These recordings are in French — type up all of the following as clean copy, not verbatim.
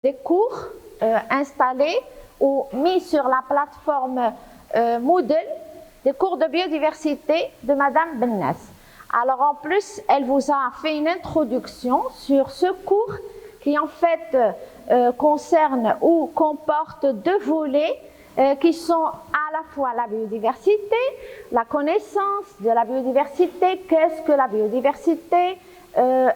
des cours installés ou mis sur la plateforme Moodle, des cours de biodiversité de Madame Bennas. Alors en plus, elle vous a fait une introduction sur ce cours qui en fait concerne ou comporte deux volets qui sont à la fois la biodiversité, la connaissance de la biodiversité, qu'est-ce que la biodiversité,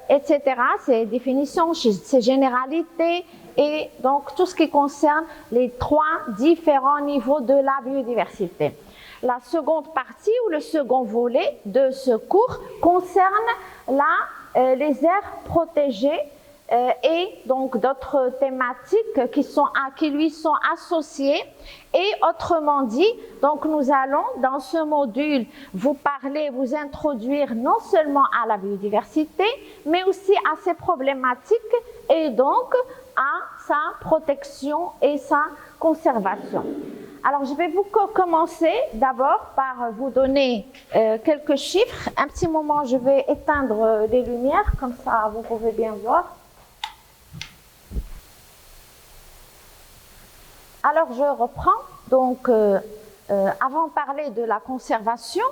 etc. Ces définitions, ces généralités et donc tout ce qui concerne les trois différents niveaux de la biodiversité. La seconde partie ou le second volet de ce cours concerne les aires protégées et donc d'autres thématiques qui lui sont associées. Et autrement dit, donc nous allons dans ce module vous introduire non seulement à la biodiversité, mais aussi à ses problématiques et donc à sa protection et sa conservation. Alors, je vais commencer d'abord par vous donner quelques chiffres. Un petit moment, je vais éteindre les lumières, comme ça vous pouvez bien voir. Alors, je reprends. Donc, avant de parler de la conservation,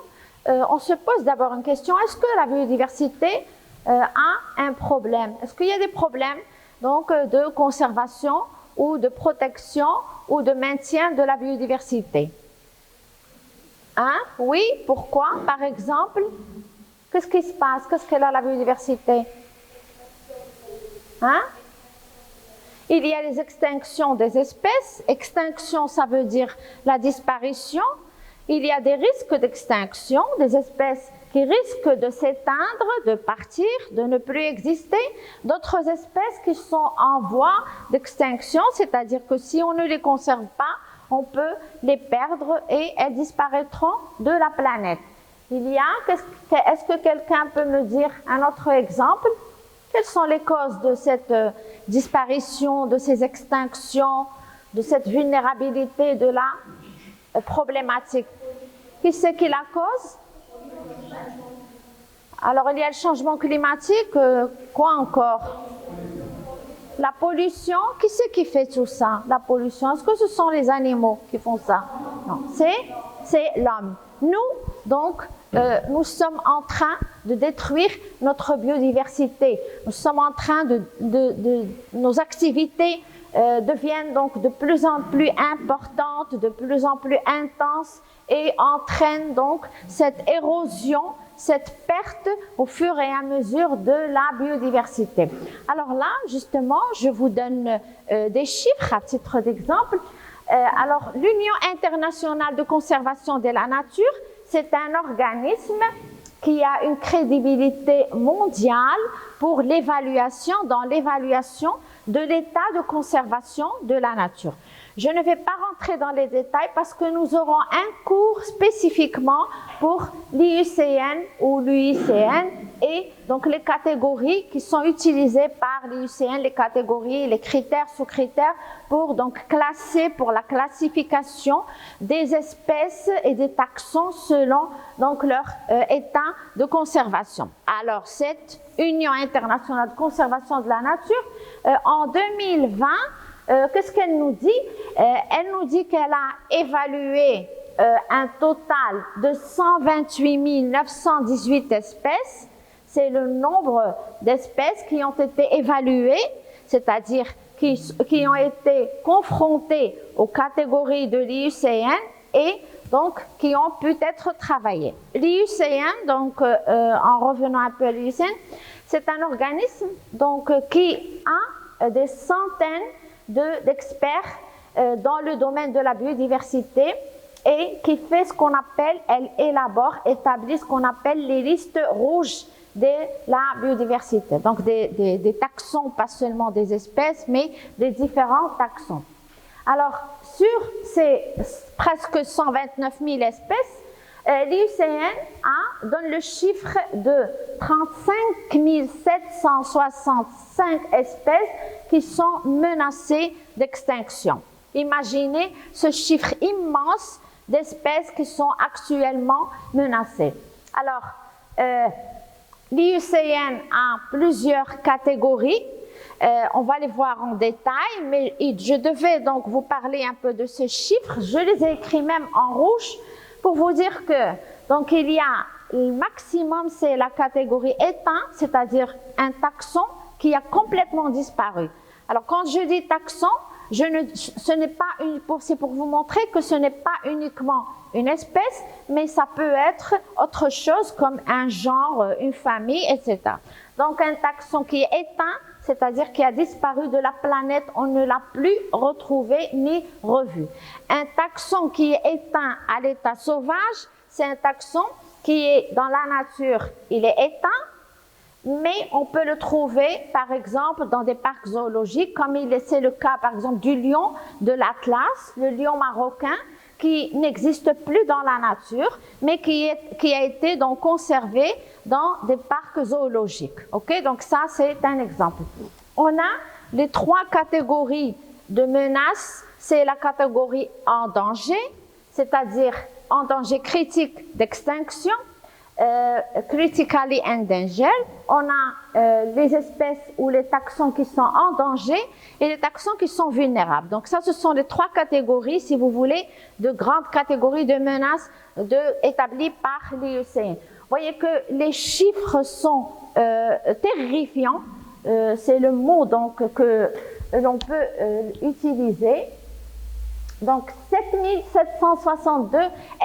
on se pose d'abord une question. Est-ce que la biodiversité a un problème? Est-ce qu'il y a des problèmes donc, de conservation ou de protection ou de maintien de la biodiversité? Hein? Oui, pourquoi? Par exemple, qu'est-ce qui se passe? Qu'est-ce qu'elle a la biodiversité? Hein? Il y a les extinctions des espèces. Extinction, ça veut dire la disparition. Il y a des risques d'extinction, des espèces qui risquent de s'éteindre, de partir, de ne plus exister. D'autres espèces qui sont en voie d'extinction, c'est-à-dire que si on ne les conserve pas, on peut les perdre et elles disparaîtront de la planète. Est-ce que quelqu'un peut me dire un autre exemple? Quelles sont les causes de cette disparition, de ces extinctions, de cette vulnérabilité de la problématique? Qui c'est qui la cause? Alors, il y a le changement climatique, quoi encore? La pollution, qui c'est qui fait tout ça? La pollution, est-ce que ce sont les animaux qui font ça? Non, c'est l'homme. Nous, donc, nous sommes en train de détruire notre biodiversité. Nous sommes en train nos activités deviennent donc de plus en plus importantes, de plus en plus intenses et entraînent donc cette érosion, cette perte au fur et à mesure de la biodiversité. Alors là, justement, je vous donne des chiffres à titre d'exemple. Alors, l'Union internationale de conservation de la nature, c'est un organisme qui a une crédibilité mondiale pour dans l'évaluation de l'état de conservation de la nature. Je ne vais pas rentrer dans les détails parce que nous aurons un cours spécifiquement pour l'IUCN ou l'UICN et donc les catégories qui sont utilisées par l'IUCN, les catégories, les critères, sous-critères pour donc classer, pour la classification des espèces et des taxons selon donc leur état de conservation. Alors cette Union internationale de conservation de la nature, en 2020, qu'est-ce qu'elle nous dit? Elle nous dit qu'elle a évalué un total de 128 918 espèces. C'est le nombre d'espèces qui ont été évaluées, c'est-à-dire qui ont été confrontées aux catégories de l'IUCN et donc qui ont pu être travaillées. L'IUCN, donc en revenant un peu à l'IUCN, c'est un organisme donc, qui a des centaines d'experts dans le domaine de la biodiversité et qui fait ce qu'on appelle, établit ce qu'on appelle les listes rouges de la biodiversité. Donc des taxons, pas seulement des espèces, mais des différents taxons. Alors, sur ces presque 129 000 espèces, l'IUCN donne le chiffre de 35 765 espèces qui sont menacées d'extinction. Imaginez ce chiffre immense d'espèces qui sont actuellement menacées. Alors, l'IUCN a plusieurs catégories. On va les voir en détail, mais je devais donc vous parler un peu de ces chiffres. Je les ai écrits même en rouge pour vous dire que donc il y a le maximum, c'est la catégorie éteint, c'est-à-dire un taxon qui a complètement disparu. Alors quand je dis taxon, ce n'est pas c'est pour vous montrer que ce n'est pas uniquement une espèce, mais ça peut être autre chose comme un genre, une famille, etc. Donc un taxon qui est éteint, c'est-à-dire qui a disparu de la planète, on ne l'a plus retrouvé ni revu. Un taxon qui est éteint à l'état sauvage, c'est un taxon qui est dans la nature, il est éteint, mais on peut le trouver par exemple dans des parcs zoologiques, comme c'est le cas par exemple du lion de l'Atlas, le lion marocain, qui n'existe plus dans la nature, mais qui a été donc conservé dans des parcs zoologiques. Okay? Donc ça, c'est un exemple. On a les 3 catégories de menaces. C'est la catégorie en danger, c'est-à-dire en danger critique d'extinction, critically endangered. On a les espèces ou les taxons qui sont en danger et les taxons qui sont vulnérables. Donc ça, ce sont les 3 catégories, si vous voulez, de grandes catégories de menaces établies par l'IUCN. Vous voyez que les chiffres sont terrifiants. C'est le mot donc que l'on peut utiliser. Donc 7762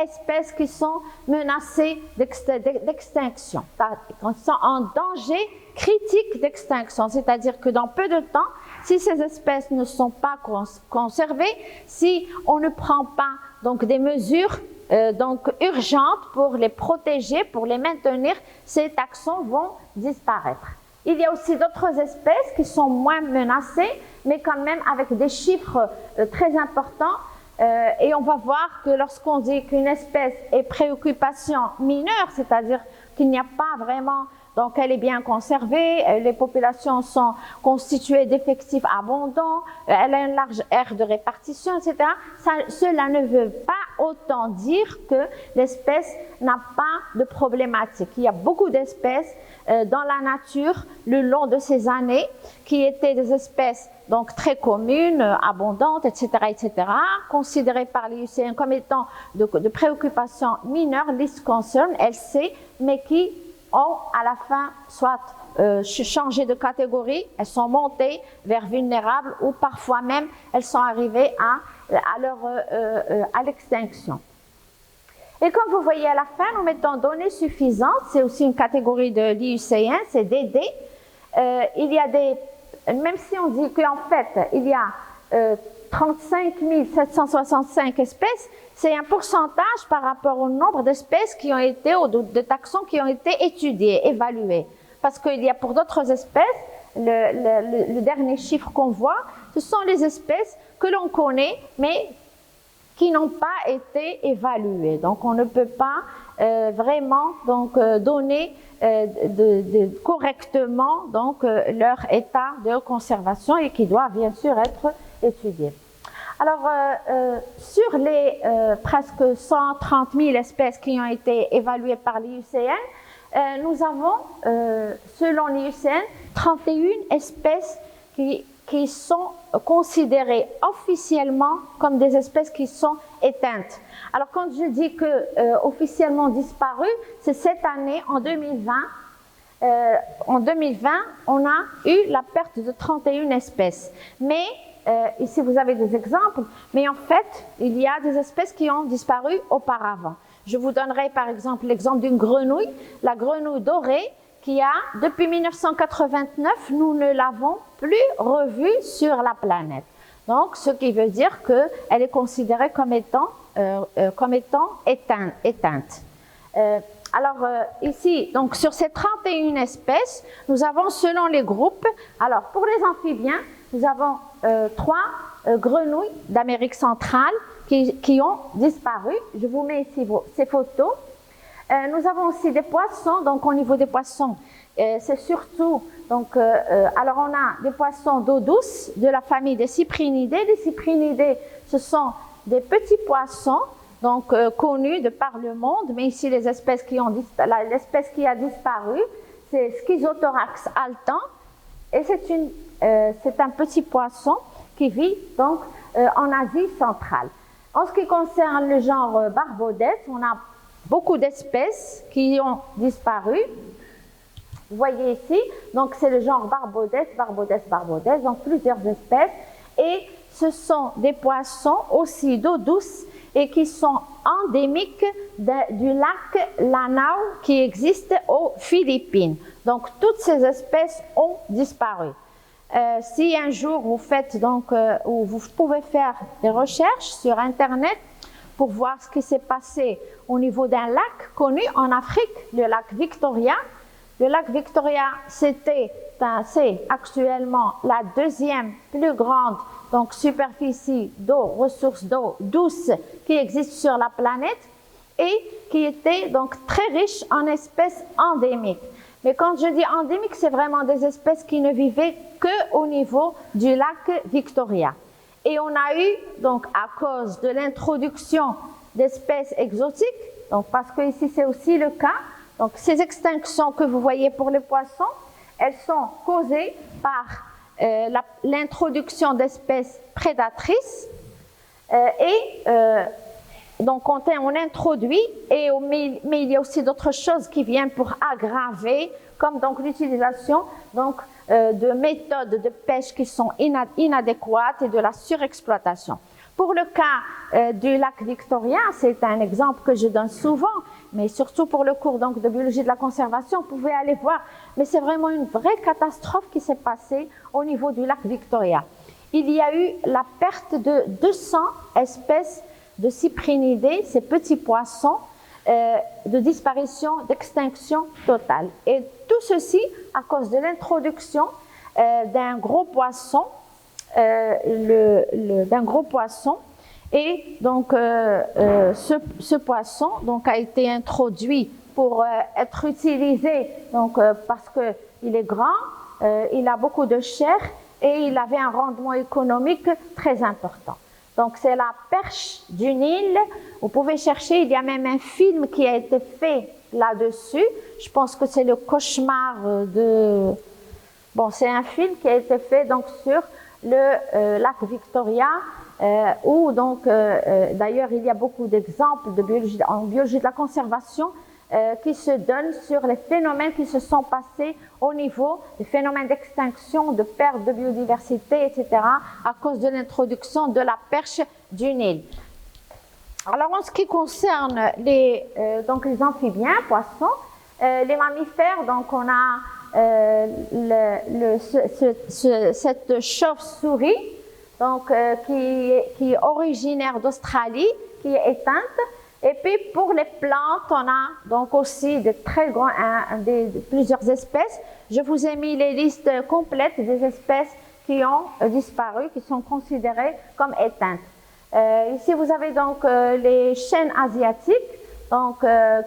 espèces qui sont menacées d'extinction, qui sont en danger critique d'extinction, c'est-à-dire que dans peu de temps, si ces espèces ne sont pas conservées, si on ne prend pas donc des mesures donc urgentes pour les protéger, pour les maintenir, ces taxons vont disparaître. Il y a aussi d'autres espèces qui sont moins menacées, mais quand même avec des chiffres très importants. Et on va voir que lorsqu'on dit qu'une espèce est préoccupation mineure, c'est-à-dire qu'il n'y a pas vraiment, donc elle est bien conservée, les populations sont constituées d'effectifs abondants, elle a une large aire de répartition, etc. Cela ne veut pas autant dire que l'espèce n'a pas de problématique. Il y a beaucoup d'espèces dans la nature le long de ces années qui étaient des espèces donc très communes, abondantes, etc., considérées par l'IUCN comme étant de préoccupation mineure, least concern, LC, mais qui ont à la fin soit changé de catégorie, elles sont montées vers vulnérables ou parfois même elles sont arrivées à l'extinction. Et comme vous voyez à la fin, nous mettons données suffisantes, c'est aussi une catégorie de l'IUCN, c'est DD. Il y a même si on dit qu'en fait, il y a 35 765 espèces, c'est un pourcentage par rapport au nombre d'espèces qui ont été, ou de taxons qui ont été étudiés, évalués. Parce qu'il y a pour d'autres espèces, le dernier chiffre qu'on voit, ce sont les espèces que l'on connaît, mais qui n'ont pas été évaluées. Donc on ne peut pas vraiment donc, donner correctement donc, leur état de conservation et qui doit bien sûr être étudié. Alors, sur les presque 130 000 espèces qui ont été évaluées par l'IUCN, nous avons, selon l'IUCN, 31 espèces qui sont considérées officiellement comme des espèces qui sont éteintes. Alors, quand je dis que officiellement disparues, c'est cette année, en 2020. En 2020, on a eu la perte de 31 espèces. Mais ici, vous avez des exemples, mais en fait, il y a des espèces qui ont disparu auparavant. Je vous donnerai par exemple l'exemple d'une grenouille, la grenouille dorée, qui a, depuis 1989, nous ne l'avons plus revue sur la planète. Donc, ce qui veut dire qu'elle est considérée comme étant éteinte. Alors, ici, donc, sur ces 31 espèces, nous avons selon les groupes, alors pour les amphibiens, nous avons 3 grenouilles d'Amérique centrale qui ont disparu. Je vous mets ici ces photos. Nous avons aussi des poissons, donc au niveau des poissons, c'est surtout, donc, alors on a des poissons d'eau douce de la famille des cyprinidés. Les cyprinidés, ce sont des petits poissons, donc connus de par le monde, mais ici les espèces l'espèce qui a disparu, c'est Schizothorax altan, Et c'est un petit poisson qui vit donc en Asie centrale. En ce qui concerne le genre Barbodès, on a beaucoup d'espèces qui ont disparu. Vous voyez ici, donc c'est le genre Barbodès, donc plusieurs espèces. Et ce sont des poissons aussi d'eau douce et qui sont endémiques du lac Lanao qui existe aux Philippines. Donc toutes ces espèces ont disparu. Si un jour vous faites donc, ou vous pouvez faire des recherches sur Internet pour voir ce qui s'est passé au niveau d'un lac connu en Afrique, le lac Victoria. Le lac Victoria, c'est actuellement la deuxième plus grande donc, superficie d'eau, ressource d'eau douce qui existe sur la planète et qui était donc très riche en espèces endémiques. Mais quand je dis endémiques, c'est vraiment des espèces qui ne vivaient qu'au niveau du lac Victoria. Et on a eu, donc à cause de l'introduction d'espèces exotiques, donc parce que ici c'est aussi le cas, donc ces extinctions que vous voyez pour les poissons, elles sont causées par l'introduction d'espèces prédatrices donc on introduit, mais il y a aussi d'autres choses qui viennent pour aggraver, comme donc l'utilisation de méthodes de pêche qui sont inadéquates et de la surexploitation. Pour le cas du lac Victoria, c'est un exemple que je donne souvent, mais surtout pour le cours donc, de biologie de la conservation, vous pouvez aller voir. Mais c'est vraiment une vraie catastrophe qui s'est passée au niveau du lac Victoria. Il y a eu la perte de 200 espèces de cyprinidés, ces petits poissons, de disparition, d'extinction totale. Et tout ceci à cause de l'introduction d'un gros poisson, et donc ce poisson donc, a été introduit pour être utilisé donc, parce qu'il est grand, il a beaucoup de chair et il avait un rendement économique très important. Donc c'est la perche du Nil, vous pouvez chercher, il y a même un film qui a été fait là-dessus, je pense que c'est le cauchemar de... Bon, c'est un film qui a été fait donc sur le lac Victoria, où donc, d'ailleurs il y a beaucoup d'exemples en biologie de la conservation qui se donnent sur les phénomènes qui se sont passés au niveau des phénomènes d'extinction, de perte de biodiversité, etc., à cause de l'introduction de la perche du Nil. Alors en ce qui concerne donc les amphibiens, poissons, les mammifères, donc on a cette chauve-souris donc, qui est originaire d'Australie, qui est éteinte. Et puis pour les plantes, on a donc aussi plusieurs espèces. Je vous ai mis les listes complètes des espèces qui ont disparu, qui sont considérées comme éteintes. Ici vous avez donc les chênes asiatiques, donc,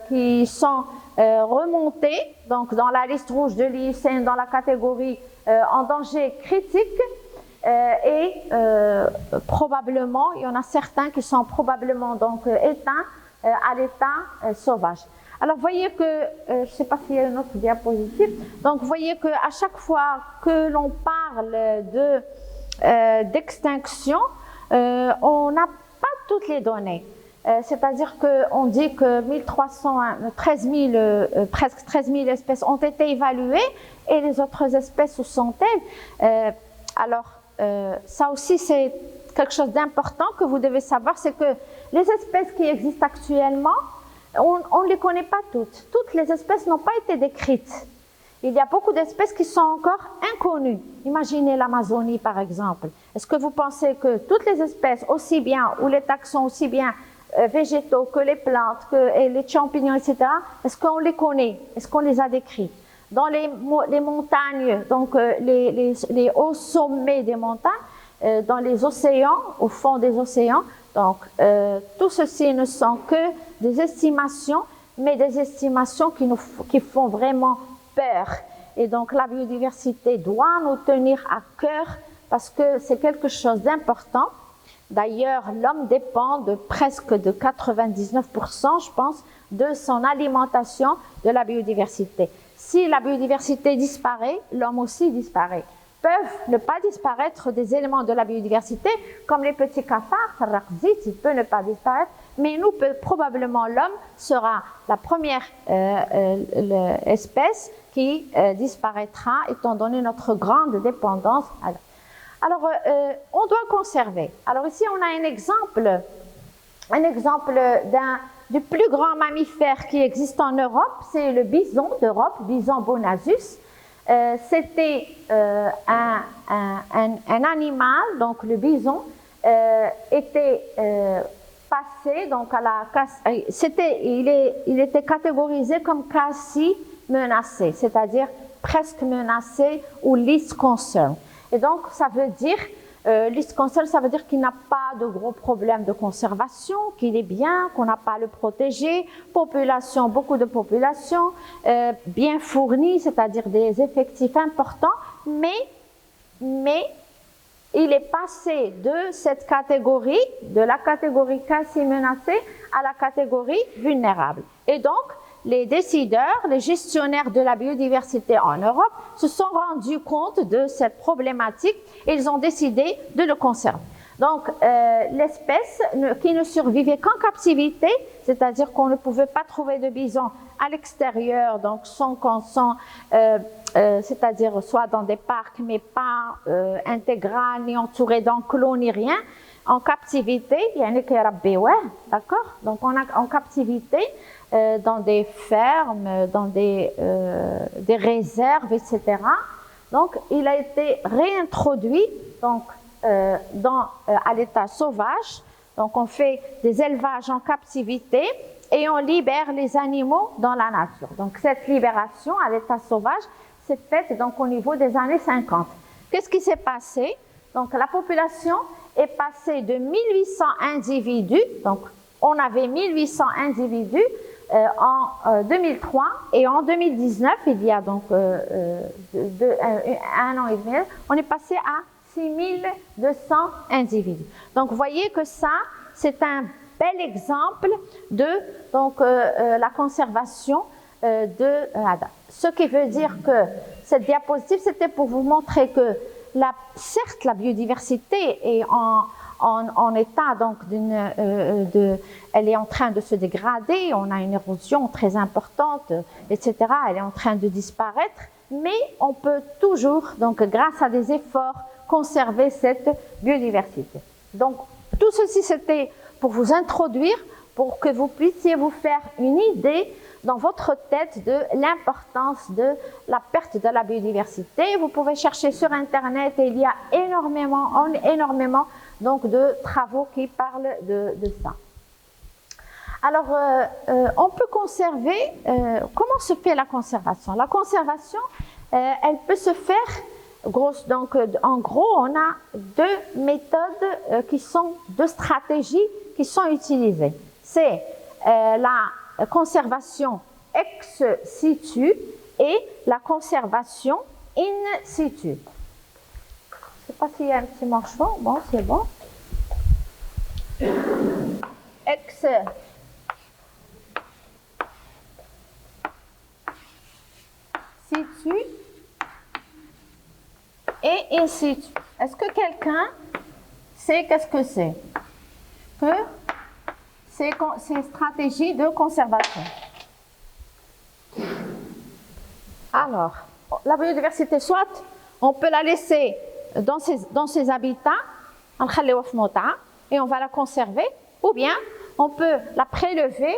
qui sont remontées donc, dans la liste rouge de l'IUCN dans la catégorie en danger critique. Probablement, il y en a certains qui sont probablement donc éteints à l'état sauvage. Alors, vous voyez que, je ne sais pas s'il y a une autre diapositive, donc vous voyez qu'à chaque fois que l'on parle d'extinction, on n'a pas toutes les données. C'est-à-dire qu'on dit que 13 000 espèces ont été évaluées et les autres espèces où sont-elles? Ça aussi c'est quelque chose d'important que vous devez savoir, c'est que les espèces qui existent actuellement, on ne les connaît pas toutes. Toutes les espèces n'ont pas été décrites. Il y a beaucoup d'espèces qui sont encore inconnues. Imaginez l'Amazonie par exemple. Est-ce que vous pensez que toutes les espèces, aussi bien, ou les taxons aussi bien végétaux que les plantes, et les champignons, etc., est-ce qu'on les connaît? Est-ce qu'on les a décrits? Dans les montagnes, donc les hauts sommets des montagnes, dans les océans, au fond des océans, donc tout ceci ne sont que des estimations, mais des estimations qui font vraiment peur. Et donc la biodiversité doit nous tenir à cœur parce que c'est quelque chose d'important. D'ailleurs, l'homme dépend de presque de 99%, je pense, de son alimentation de la biodiversité. si la biodiversité disparaît, l'homme aussi disparaît. Peuvent ne pas disparaître des éléments de la biodiversité, comme les petits cafards, il peut ne pas disparaître, mais nous, probablement l'homme sera la première espèce qui disparaîtra, étant donné notre grande dépendance. Alors, on doit conserver. Alors ici, on a un exemple du plus grand mammifère qui existe en Europe, c'est le bison d'Europe, Bison bonasus. C'était un animal, donc le bison était passé donc à la il était catégorisé comme quasi menacé, c'est-à-dire presque menacé ou least concern. Et donc ça veut dire least concern, ça veut dire qu'il n'a pas de gros problèmes de conservation, qu'il est bien, qu'on n'a pas à le protéger. Population, beaucoup de population, bien fournie, c'est-à-dire des effectifs importants, mais il est passé de cette catégorie, de la catégorie quasi menacée, à la catégorie vulnérable. Et donc, les décideurs, les gestionnaires de la biodiversité en Europe se sont rendus compte de cette problématique et ils ont décidé de le conserver. Donc, l'espèce qui ne survivait qu'en captivité, c'est-à-dire qu'on ne pouvait pas trouver de bison à l'extérieur, donc c'est-à-dire soit dans des parcs, mais pas intégral, ni entouré d'enclos, ni rien, en captivité, il y a un d'accord? Donc, en captivité, dans des fermes, dans des réserves, etc. Donc, il a été réintroduit donc, à l'état sauvage. Donc, on fait des élevages en captivité et on libère les animaux dans la nature. Donc, cette libération à l'état sauvage s'est faite donc, au niveau des années 50. Qu'est-ce qui s'est passé? Donc, la population est passée de 1800 individus, donc on avait 1800 individus en 2003 et en 2019, il y a donc un an et demi, on est passé à 6200 individus. Donc, vous voyez que ça, c'est un bel exemple de donc, la conservation de Ada. Ce qui veut dire que cette diapositive, c'était pour vous montrer que certes, la biodiversité est en état, donc, elle est en train de se dégrader, on a une érosion très importante, etc. Elle est en train de disparaître, mais on peut toujours, donc, grâce à des efforts, conserver cette biodiversité. Donc, tout ceci, c'était pour vous introduire, pour que vous puissiez vous faire une idée dans votre tête de l'importance de la perte de la biodiversité. Vous pouvez chercher sur Internet et il y a énormément donc, de travaux qui parlent de ça. Alors, on peut conserver, comment se fait la conservation? La conservation, elle peut se faire, donc, en gros, on a deux méthodes deux stratégies qui sont utilisées. C'est la conservation ex situ et la conservation in situ. Je ne sais pas s'il y a un petit morceau. Bon, c'est bon. Ex situ et in situ. Est-ce que quelqu'un sait qu'est-ce que c'est? C'est une stratégie de conservation. Alors, la biodiversité, soit on peut la laisser dans ses habitats, et on va la conserver, ou bien on peut la prélever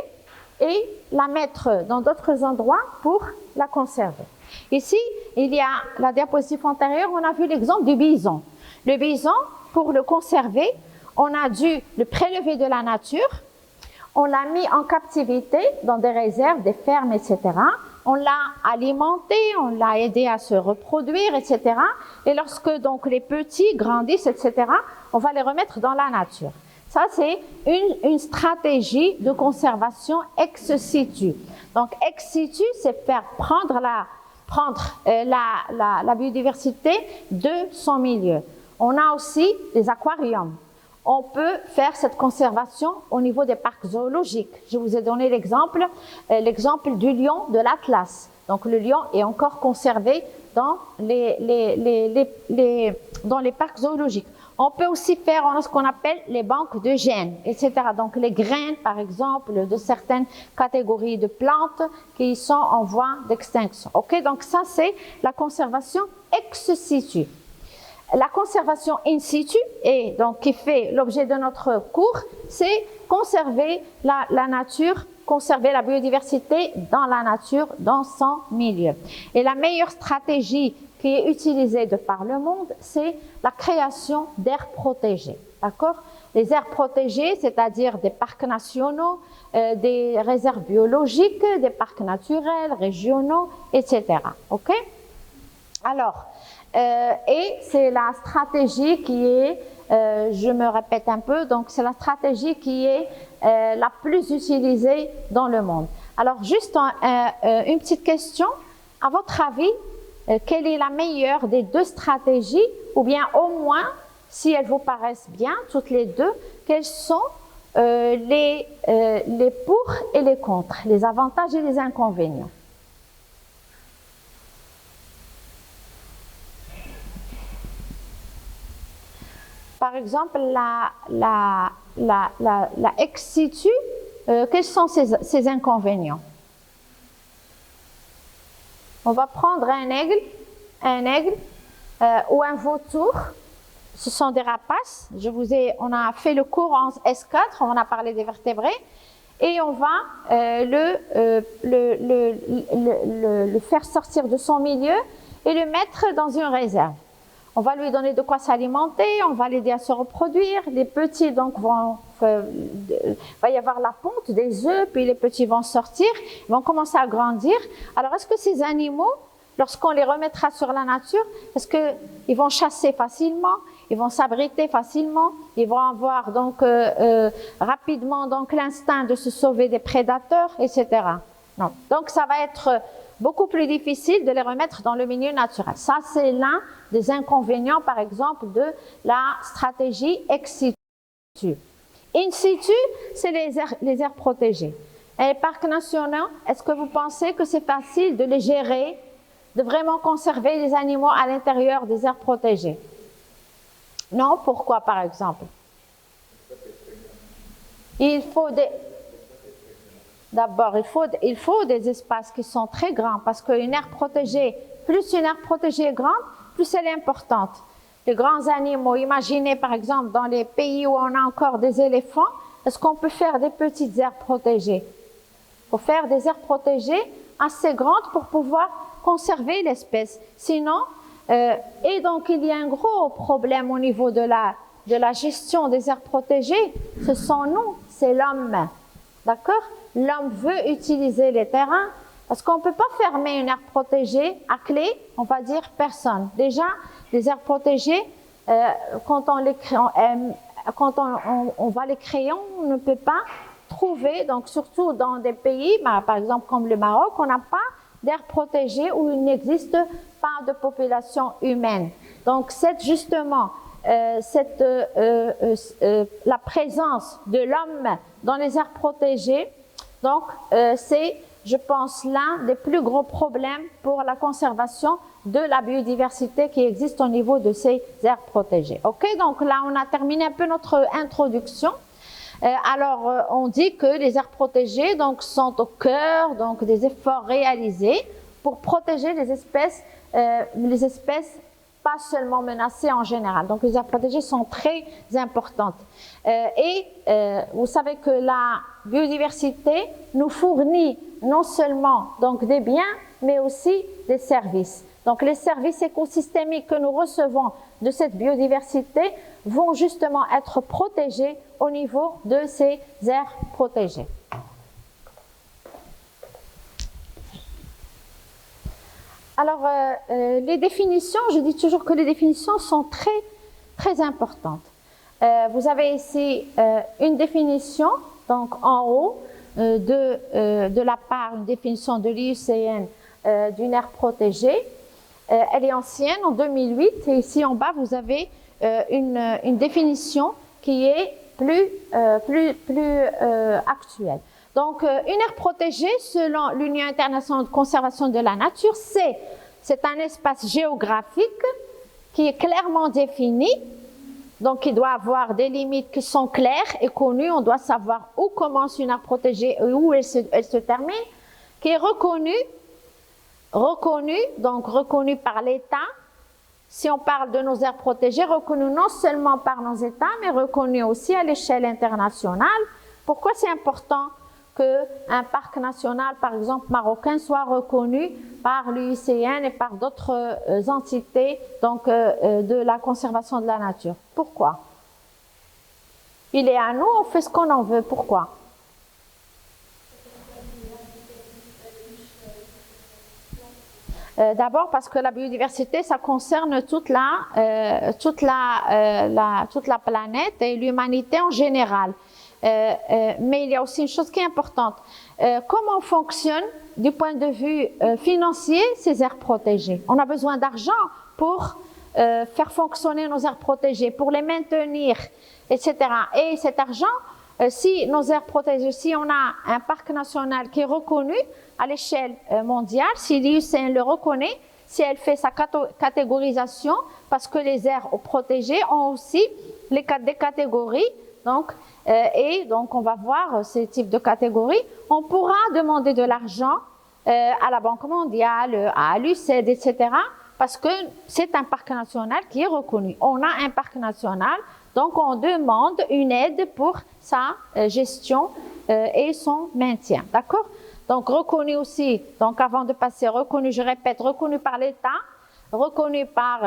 et la mettre dans d'autres endroits pour la conserver. Ici, il y a la diapositive antérieure, on a vu l'exemple du bison. Le bison, pour le conserver, on a dû le prélever de la nature. On l'a mis en captivité dans des réserves, des fermes, etc. On l'a alimenté, on l'a aidé à se reproduire, etc. Et lorsque donc les petits grandissent, etc., on va les remettre dans la nature. Ça, c'est une stratégie de conservation ex situ. Donc, ex situ, c'est faire prendre la biodiversité de son milieu. On a aussi des aquariums. On peut faire cette conservation au niveau des parcs zoologiques. Je vous ai donné l'exemple du lion de l'Atlas. Donc le lion est encore conservé dans dans les parcs zoologiques. On peut aussi faire ce qu'on appelle les banques de gènes, etc. Donc les graines, par exemple, de certaines catégories de plantes qui sont en voie d'extinction. Ok, donc ça c'est la conservation ex situ. La conservation in situ, et donc qui fait l'objet de notre cours, c'est conserver la nature, conserver la biodiversité dans la nature, dans son milieu. Et la meilleure stratégie qui est utilisée de par le monde, c'est la création d'aires protégées. D'accord? Les aires protégées, c'est-à-dire des parcs nationaux, des réserves biologiques, des parcs naturels, régionaux, etc. Ok? Alors, et c'est la stratégie qui est, je me répète un peu, donc c'est la stratégie qui est la plus utilisée dans le monde. Alors, juste une petite question. À votre avis, quelle est la meilleure des deux stratégies, ou bien au moins, si elles vous paraissent bien, toutes les deux, quels sont les pour et les contre, les avantages et les inconvénients? Par exemple, la ex situ, quels sont ses inconvénients? On va prendre un aigle ou un vautour. Ce sont des rapaces. On a fait le cours en S4, on a parlé des vertébrés. Et on va le faire sortir de son milieu et le mettre dans une réserve. On va lui donner de quoi s'alimenter, on va l'aider à se reproduire. Les petits, donc, va y avoir la ponte des œufs, puis les petits vont sortir, ils vont commencer à grandir. Alors, est-ce que ces animaux, lorsqu'on les remettra sur la nature, est-ce qu'ils vont chasser facilement, ils vont s'abriter facilement, ils vont avoir donc rapidement donc l'instinct de se sauver des prédateurs, etc. Non. Donc, ça va être beaucoup plus difficile de les remettre dans le milieu naturel. Ça, c'est l'un des inconvénients, par exemple, de la stratégie ex situ. In situ, c'est les aires protégées. Et les parcs nationaux, est-ce que vous pensez que c'est facile de les gérer, de vraiment conserver les animaux à l'intérieur des aires protégées? Non, pourquoi, par exemple? D'abord, il faut des espaces qui sont très grands parce qu'une aire protégée, plus une aire protégée est grande, plus elle est importante. Les grands animaux, imaginez par exemple dans les pays où on a encore des éléphants, est-ce qu'on peut faire des petites aires protégées? Il faut faire des aires protégées assez grandes pour pouvoir conserver l'espèce. Sinon, et donc il y a un gros problème au niveau de la gestion des aires protégées, ce sont nous, c'est l'homme. D'accord? L'homme veut utiliser les terrains parce qu'on ne peut pas fermer une aire protégée à clé, on va dire personne. Déjà, les aires protégées, quand on va les créer, on ne peut pas trouver, donc surtout dans des pays, par exemple comme le Maroc, on n'a pas d'aire protégée où il n'existe pas de population humaine. Donc justement, la présence de l'homme dans les aires protégées, donc c'est, je pense, l'un des plus gros problèmes pour la conservation de la biodiversité qui existe au niveau de ces aires protégées. Ok, donc là on a terminé un peu notre introduction. Alors on dit que les aires protégées donc sont au cœur donc des efforts réalisés pour protéger les espèces pas seulement menacées en général. Donc les aires protégées sont très importantes. Vous savez que la biodiversité nous fournit non seulement donc des biens, mais aussi des services. Donc les services écosystémiques que nous recevons de cette biodiversité vont justement être protégés au niveau de ces aires protégées. Alors, les définitions, je dis toujours que les définitions sont très importantes. Vous avez ici une définition, donc en haut, de la part, une définition de l'IUCN d'une aire protégée. Elle est ancienne, en 2008, et ici en bas, vous avez une définition qui est plus actuelle. Donc, une aire protégée, selon l'Union internationale de conservation de la nature, c'est un espace géographique qui est clairement défini. Donc, il doit avoir des limites qui sont claires et connues. On doit savoir où commence une aire protégée et où elle se termine, qui est reconnue par l'État. Si on parle de nos aires protégées, reconnues non seulement par nos États, mais reconnues aussi à l'échelle internationale. Pourquoi c'est important qu'un parc national, par exemple marocain, soit reconnu par l'UICN et par d'autres entités de la conservation de la nature? Pourquoi? Il est à nous, on fait ce qu'on en veut. Pourquoi? D'abord parce que la biodiversité, ça concerne toute la planète et l'humanité en général. Mais il y a aussi une chose qui est importante. Comment fonctionnent, du point de vue financier, ces aires protégées? On a besoin d'argent pour faire fonctionner nos aires protégées, pour les maintenir, etc. Et cet argent, si nos aires protégées, si on a un parc national qui est reconnu à l'échelle mondiale, si l'IUCN le reconnaît, si elle fait sa catégorisation, parce que les aires protégées ont aussi des catégories, et donc on va voir ces types de catégories, on pourra demander de l'argent à la Banque mondiale, à l'UCED, etc., parce que c'est un parc national qui est reconnu. On a un parc national, donc on demande une aide pour sa gestion et son maintien, d'accord? Donc reconnu aussi, donc avant de passer, reconnu, je répète, reconnu par l'État, reconnu par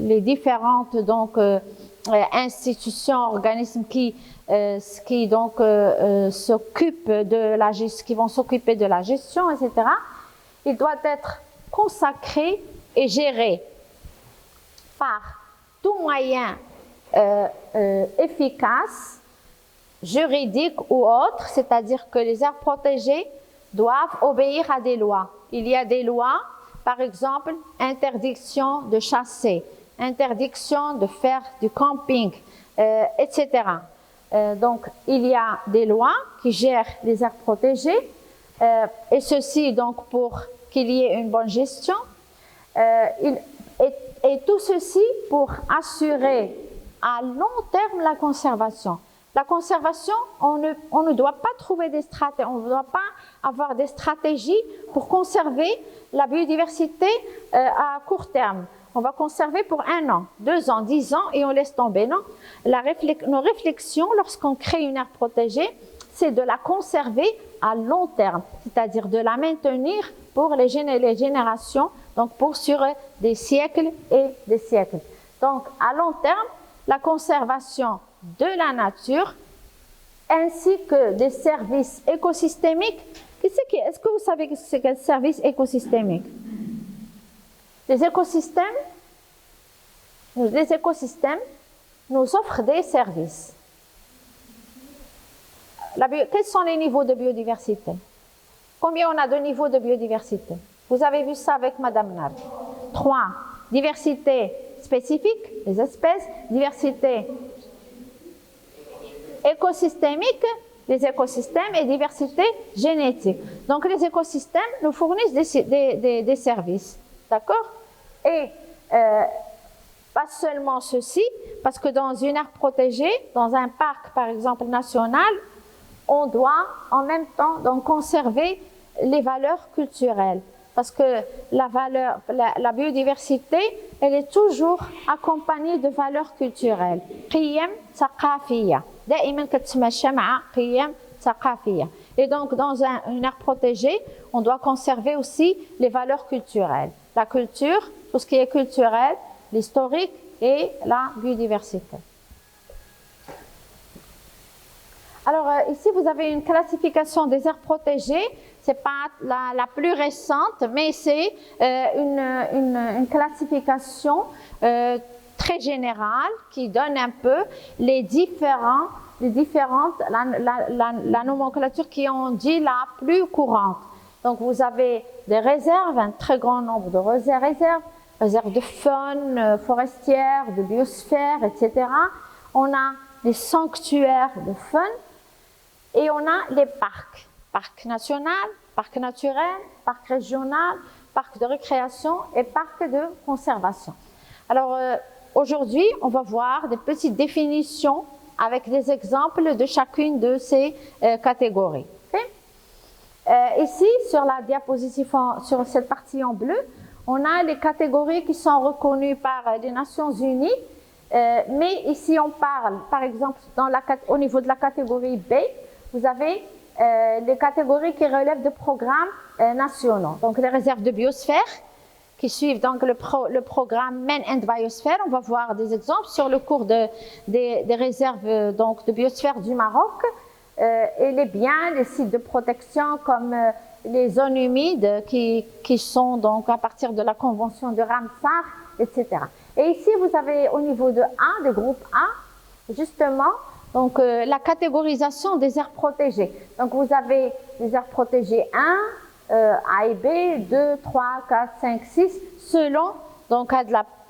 les différentes institutions, organismes qui s'occupent de la gestion, qui vont s'occuper de la gestion, etc. Il doit être consacré et géré par tout moyen efficace, juridique ou autre, c'est-à-dire que les aires protégées doivent obéir à des lois. Il y a des lois, par exemple, interdiction de chasser, interdiction de faire du camping, etc. Donc, il y a des lois qui gèrent les aires protégées, et ceci donc pour qu'il y ait une bonne gestion, et tout ceci pour assurer à long terme la conservation. La conservation, on ne doit pas trouver des stratégies, on ne doit pas avoir des stratégies pour conserver la biodiversité à court terme. On va conserver pour 1 an, 2 ans, 10 ans et on laisse tomber. Non, nos réflexions lorsqu'on crée une aire protégée, c'est de la conserver à long terme, c'est-à-dire de la maintenir pour les générations, donc pour sur des siècles et des siècles. Donc à long terme, la conservation de la nature ainsi que des services écosystémiques. Est-ce que vous savez ce que c'est qu'un service écosystémique? Les écosystèmes nous offrent des services. Quels sont les niveaux de biodiversité? Combien on a de niveaux de biodiversité? Vous avez vu ça avec Madame Nard. 3. Diversité spécifique, les espèces. Diversité écosystémique, les écosystèmes, et diversité génétique. Donc les écosystèmes nous fournissent des services, d'accord? Et pas seulement ceci, parce que dans une aire protégée, dans un parc par exemple national, on doit en même temps donc conserver les valeurs culturelles. Parce que la biodiversité, elle est toujours accompagnée de valeurs culturelles. قيم ثقافية. دائما كتماشى مع قيم ثقافية. Et donc, dans une aire protégée, on doit conserver aussi les valeurs culturelles. La culture, tout ce qui est culturel, l'historique et la biodiversité. Alors, ici, vous avez une classification des aires protégées. Ce n'est pas la plus récente, mais c'est une classification très générale qui donne un peu la nomenclature qui en dit la plus courante. Donc, vous avez des réserves, un très grand nombre de réserves de faune forestière, de biosphère, etc. On a des sanctuaires de faune, Et on a les parcs. Parc national, parc naturel, parc régional, parc de récréation et parc de conservation. Alors, aujourd'hui, on va voir des petites définitions avec des exemples de chacune de ces catégories. Okay? Ici, sur la diapositive, sur cette partie en bleu, on a les catégories qui sont reconnues par les Nations Unies. Mais ici, on parle, par exemple, au niveau de la catégorie B, vous avez les catégories qui relèvent de programmes nationaux. Donc, les réserves de biosphère, qui suivent donc le programme Men and Biosphere. On va voir des exemples sur le cours des réserves donc, de biosphère du Maroc et les biens, les sites de protection comme les zones humides qui sont donc à partir de la convention de Ramsar, etc. Et ici, vous avez au niveau de A, du groupe A, justement, donc la catégorisation des aires protégées. Donc vous avez les aires protégées 1, A et B, 2, 3, 4, 5, 6, selon donc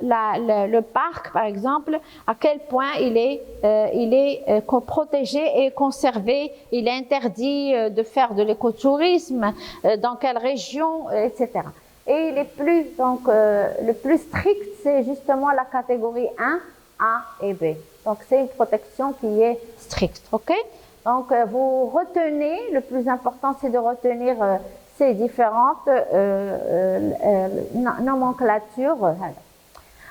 le parc, par exemple, à quel point il est protégé et conservé, il est interdit de faire de l'écotourisme, dans quelle région, etc. Et le plus strict, c'est justement la catégorie 1, A et B. Donc c'est une protection qui est stricte, ok? Donc vous retenez, le plus important c'est de retenir ces différentes nomenclatures.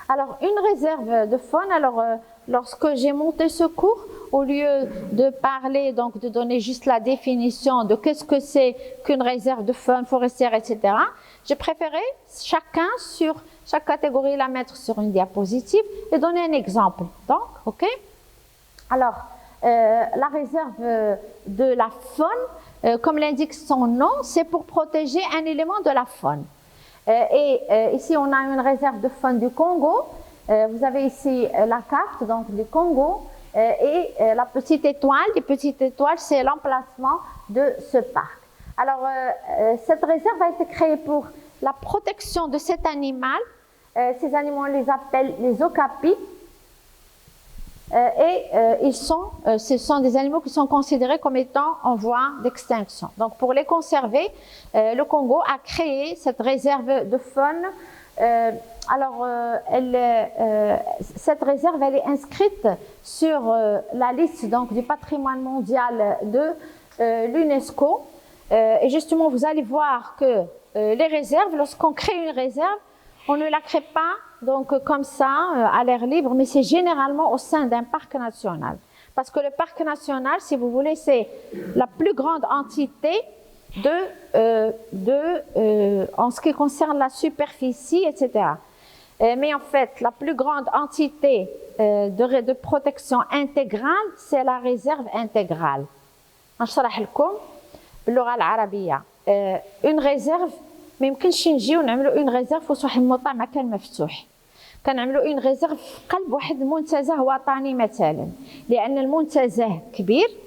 Alors, une réserve de faune, alors lorsque j'ai monté ce cours, au lieu de parler, donc de donner juste la définition de qu'est-ce que c'est qu'une réserve de faune forestière, etc., j'ai préféré chaque catégorie la mettre sur une diapositive et donner un exemple. Donc, ok? Alors, la réserve de la faune, comme l'indique son nom, c'est pour protéger un élément de la faune. Ici, on a une réserve de faune du Congo. Vous avez ici la carte donc, du Congo et la petite étoile. Les petites étoiles, c'est l'emplacement de ce parc. Alors, cette réserve a été créée pour la protection de cet animal. Ces animaux, on les appelle les okapis. Ce sont des animaux qui sont considérés comme étant en voie d'extinction. Donc, pour les conserver, le Congo a créé cette réserve de faune. Cette réserve, elle est inscrite sur la liste donc, du patrimoine mondial de l'UNESCO. Et justement, vous allez voir que les réserves, lorsqu'on crée une réserve, on ne la crée pas donc comme ça à l'air libre, mais c'est généralement au sein d'un parc national. Parce que le parc national, si vous voulez, c'est la plus grande entité en ce qui concerne la superficie, etc. Mais en fait, la plus grande entité de protection intégrale, c'est la réserve intégrale. نشرح لكم باللغة العربية. Une réserve ما يمكنش نجيو نعملوا اون ريزيرف وصح المطعم كان مفتوح كنعملوا اون ريزيرف في قلب واحد المنتزه وطني مثلا لان المنتزه كبير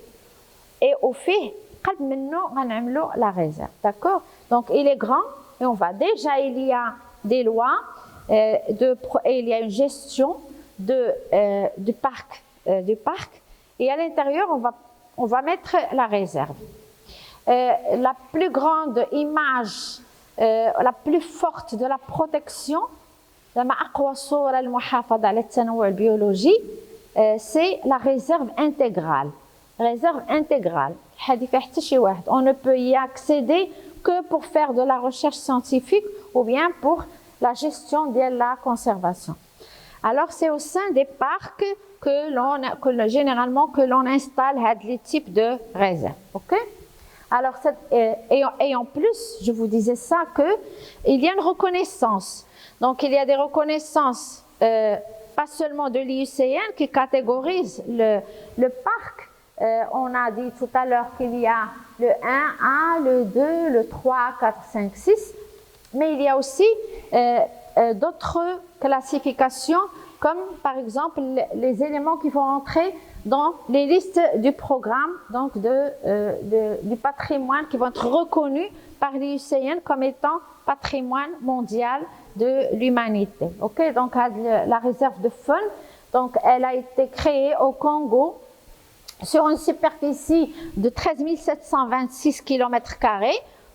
اي وفيه قلب منه غنعملوا لا ريزيرف داكور دونك il est grand et on va déjà il y a des lois il y a une gestion du parc et à l'intérieur on va mettre la réserve. La plus grande image la plus forte de la protection c'est la réserve intégrale. Réserve intégrale. On ne peut y accéder que pour faire de la recherche scientifique ou bien pour la gestion de la conservation. Alors c'est au sein des parcs généralement que l'on installe les types de réserves. Okay? Alors, et en plus, je vous disais ça, qu'il y a une reconnaissance. Donc, il y a des reconnaissances, pas seulement de l'IUCN qui catégorise le parc. On a dit tout à l'heure qu'il y a le 1A, le 2, le 3, 4, 5, 6. Mais il y a aussi d'autres classifications, comme par exemple les éléments qui vont entrer dans les listes du programme donc du patrimoine qui vont être reconnus par l'IUCN comme étant patrimoine mondial de l'humanité. Okay? Donc la réserve de faune, donc elle a été créée au Congo sur une superficie de 13 726 km²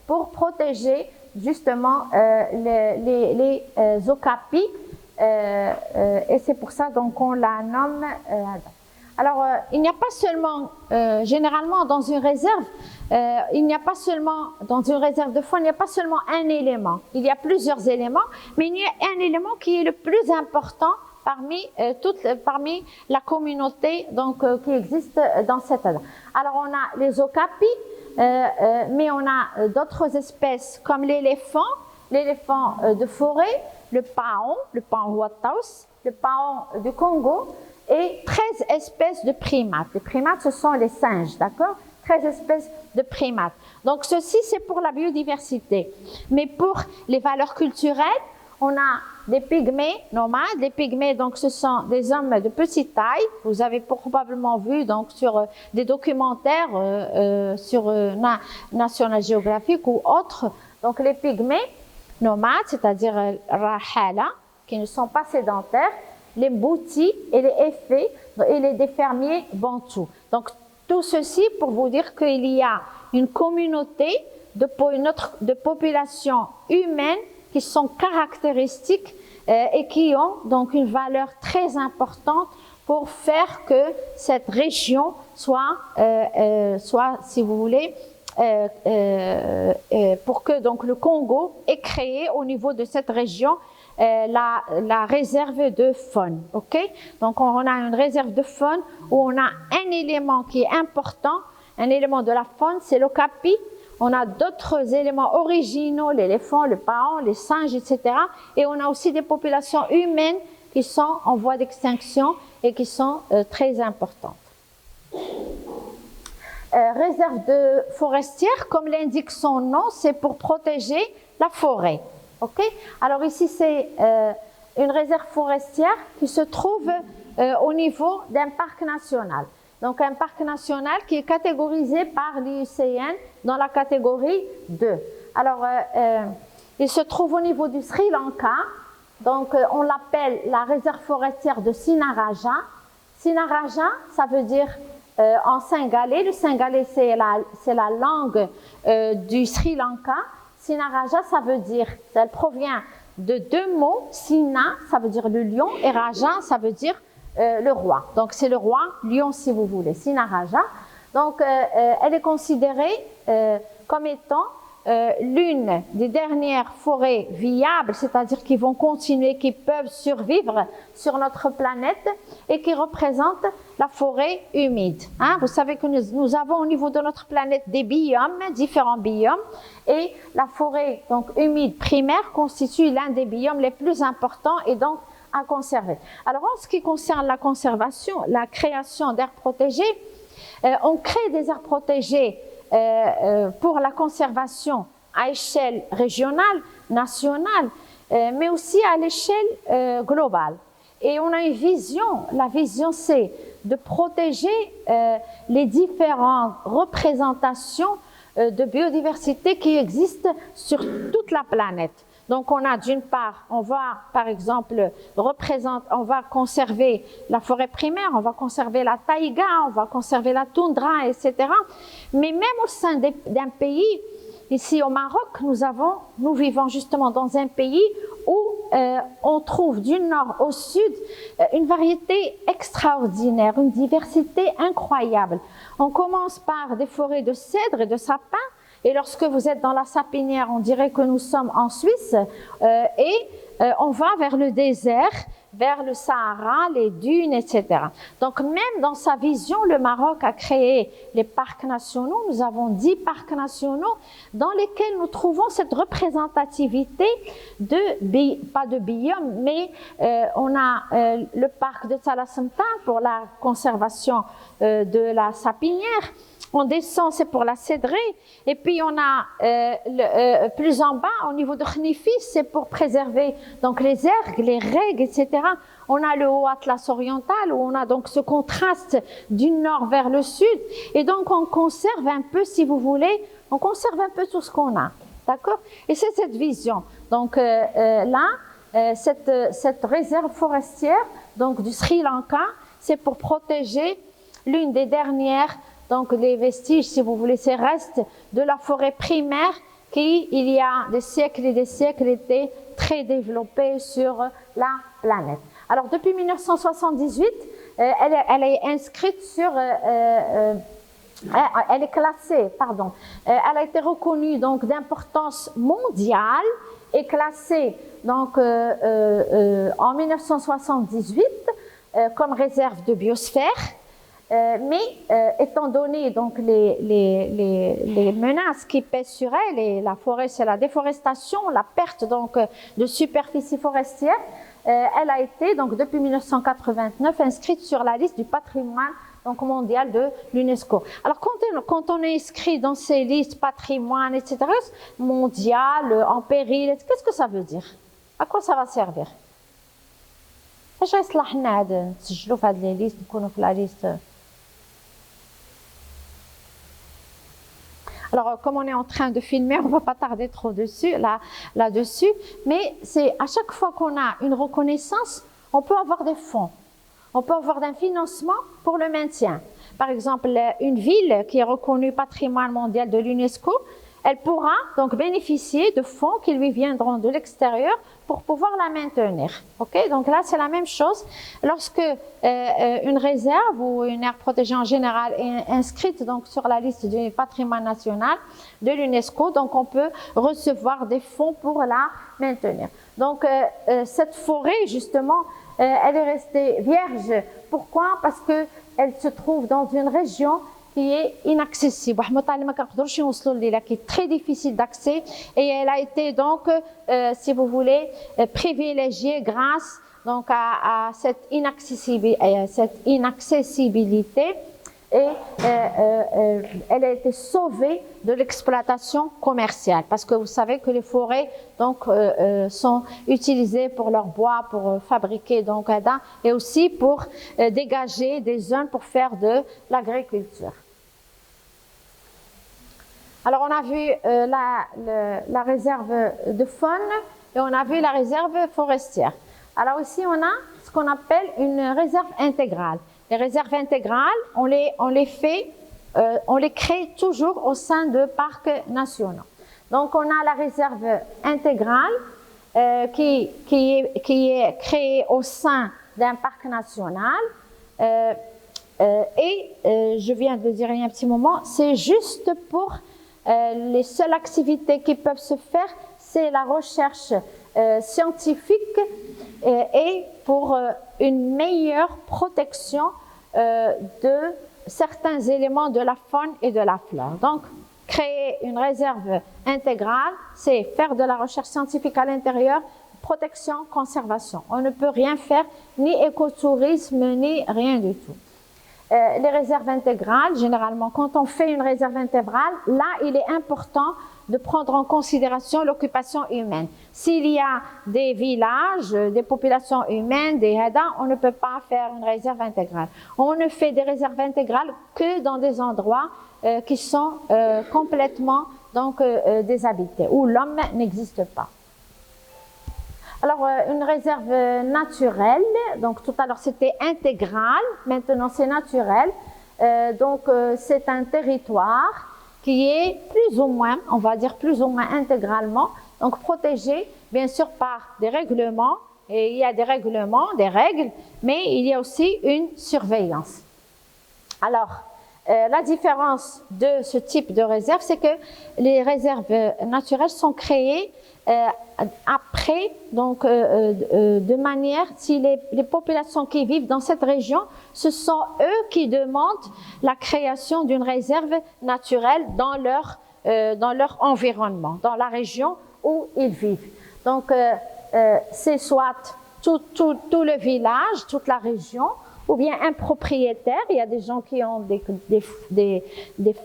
pour protéger justement les okapis. Et c'est pour ça donc on la nomme. Alors, il n'y a pas seulement, généralement dans une réserve, il n'y a pas seulement, dans une réserve de faune, il n'y a pas seulement un élément. Il y a plusieurs éléments, mais il y a un élément qui est le plus important parmi la communauté donc, qui existe dans cette réserve. Alors, on a les okapis, mais on a d'autres espèces comme l'éléphant de forêt, le paon Huataus, le paon du Congo, et 13 espèces de primates. Les primates, ce sont les singes, d'accord? 13 espèces de primates. Donc, ceci, c'est pour la biodiversité. Mais pour les valeurs culturelles, on a des pygmées nomades. Les pygmées, donc, ce sont des hommes de petite taille. Vous avez probablement vu donc, sur des documentaires sur National Geographic ou autres. Donc, les pygmées nomades, c'est-à-dire rahala, qui ne sont pas sédentaires, les Mbouti et les Effets et des fermiers bantous. Donc, tout ceci pour vous dire qu'il y a une communauté de populations humaines qui sont caractéristiques et qui ont donc une valeur très importante pour faire que cette région soit si vous voulez, pour que donc le Congo ait créé au niveau de cette région la réserve de faune, ok? Donc, on a une réserve de faune où on a un élément qui est important, un élément de la faune, c'est l'okapi. On a d'autres éléments originaux, l'éléphant, le paon, les singes, etc. Et on a aussi des populations humaines qui sont en voie d'extinction et qui sont très importantes. Réserve forestière, comme l'indique son nom, c'est pour protéger la forêt. Okay? Alors ici, c'est une réserve forestière qui se trouve au niveau d'un parc national. Donc un parc national qui est catégorisé par l'IUCN dans la catégorie 2. Alors, il se trouve au niveau du Sri Lanka. Donc on l'appelle la réserve forestière de Sinaraja. Sinaraja, ça veut dire en singalais. Le singalais, c'est la langue du Sri Lanka. Sinaraja, ça veut dire, elle provient de deux mots. Sina, ça veut dire le lion, et Raja, ça veut dire le roi. Donc, c'est le roi lion, si vous voulez, Sinaraja. Donc, elle est considérée comme étant l'une des dernières forêts viables, c'est-à-dire qui vont continuer, qui peuvent survivre sur notre planète et qui représentent la forêt humide. Hein? Vous savez que nous avons au niveau de notre planète des biomes, différents biomes, et la forêt donc humide primaire constitue l'un des biomes les plus importants et donc à conserver. Alors en ce qui concerne la conservation, la création d'aires protégées, on crée des aires protégées pour la conservation à échelle régionale, nationale, mais aussi à l'échelle globale. Et on a une vision, la vision c'est de protéger les différentes représentations de biodiversité qui existent sur toute la planète. Donc on a d'une part, on va par exemple on va conserver la forêt primaire, on va conserver la taïga, on va conserver la toundra, etc. Mais même au sein d'un pays, ici au Maroc, nous vivons justement dans un pays où on trouve du nord au sud une variété extraordinaire, une diversité incroyable. On commence par des forêts de cèdres et de sapins. Et lorsque vous êtes dans la sapinière, on dirait que nous sommes en Suisse on va vers le désert, vers le Sahara, les dunes, etc. Donc même dans sa vision, le Maroc a créé les parcs nationaux. Nous avons 10 parcs nationaux dans lesquels nous trouvons cette représentativité pas de biomes, mais on a le parc de Talassanta pour la conservation de la sapinière. On descend, c'est pour la cédrée. Et puis, on a plus en bas, au niveau de Khnifis, c'est pour préserver donc les ergues, les règues, etc. On a le Haut Atlas oriental, où on a donc ce contraste du nord vers le sud. Et donc, on conserve un peu, si vous voulez, on conserve un peu tout ce qu'on a. D'accord? Et c'est cette vision. Donc, cette réserve forestière donc, du Sri Lanka, c'est pour protéger l'une des dernières, donc les vestiges, si vous voulez, ces restes de la forêt primaire qui, il y a des siècles et des siècles, était très développée sur la planète. Alors, depuis 1978, elle est inscrite sur... elle est classée, pardon. Elle a été reconnue donc d'importance mondiale et classée donc en 1978 comme réserve de biosphère. Mais étant donné donc les menaces qui pèsent sur elle, et la forêt, c'est la déforestation, la perte donc de superficie forestière, elle a été donc depuis 1989 inscrite sur la liste du patrimoine donc mondial de l'UNESCO. Alors quand on est inscrit dans ces listes patrimoine, etc., mondial, en péril, qu'est-ce que ça veut dire? À quoi ça va servir? اش غيصلح لنا هذا نسجلوا في هذه لي ليست نكونوا في لا ليست. Alors, comme on est en train de filmer, on ne va pas tarder trop là-dessus, mais c'est à chaque fois qu'on a une reconnaissance, on peut avoir des fonds, on peut avoir un financement pour le maintien. Par exemple, une ville qui est reconnue patrimoine mondial de l'UNESCO, elle pourra donc bénéficier de fonds qui lui viendront de l'extérieur pour pouvoir la maintenir. Okay? Donc là, c'est la même chose. Lorsque une réserve ou une aire protégée en général est inscrite donc sur la liste du patrimoine national de l'UNESCO, donc on peut recevoir des fonds pour la maintenir. Donc cette forêt, justement, elle est restée vierge. Pourquoi? Parce que elle se trouve dans une région qui est inaccessible, qui est très difficile d'accès, et elle a été donc, si vous voulez, privilégiée grâce donc à cette inaccessibilité, et elle a été sauvée de l'exploitation commerciale, parce que vous savez que les forêts donc sont utilisées pour leur bois, pour fabriquer donc et aussi pour dégager des zones pour faire de l'agriculture. Alors on a vu la réserve de faune et on a vu la réserve forestière. Alors ici on a ce qu'on appelle une réserve intégrale. Les réserves intégrales, on les crée toujours au sein de parcs nationaux. Donc on a la réserve intégrale qui est créée au sein d'un parc national. Je viens de le dire il y a un petit moment, c'est juste pour les seules activités qui peuvent se faire, c'est la recherche scientifique et pour une meilleure protection de certains éléments de la faune et de la flore. Donc, créer une réserve intégrale, c'est faire de la recherche scientifique à l'intérieur, protection, conservation. On ne peut rien faire, ni écotourisme, ni rien du tout. Les réserves intégrales, généralement, quand on fait une réserve intégrale, là, il est important de prendre en considération l'occupation humaine. S'il y a des villages, des populations humaines, des hadas, on ne peut pas faire une réserve intégrale. On ne fait des réserves intégrales que dans des endroits qui sont complètement donc, déshabités, où l'homme n'existe pas. Alors, une réserve naturelle, donc tout à l'heure c'était intégral, maintenant c'est naturel. C'est un territoire qui est plus ou moins, on va dire plus ou moins intégralement, donc protégé bien sûr par des règlements, et il y a des règlements, des règles, mais il y a aussi une surveillance. Alors, la différence de ce type de réserve, c'est que les réserves naturelles sont créées après, donc de manière, si les populations qui vivent dans cette région, ce sont eux qui demandent la création d'une réserve naturelle dans leur environnement, dans la région où ils vivent. Donc, c'est soit tout le village, toute la région, ou bien un propriétaire. Il y a des gens qui ont des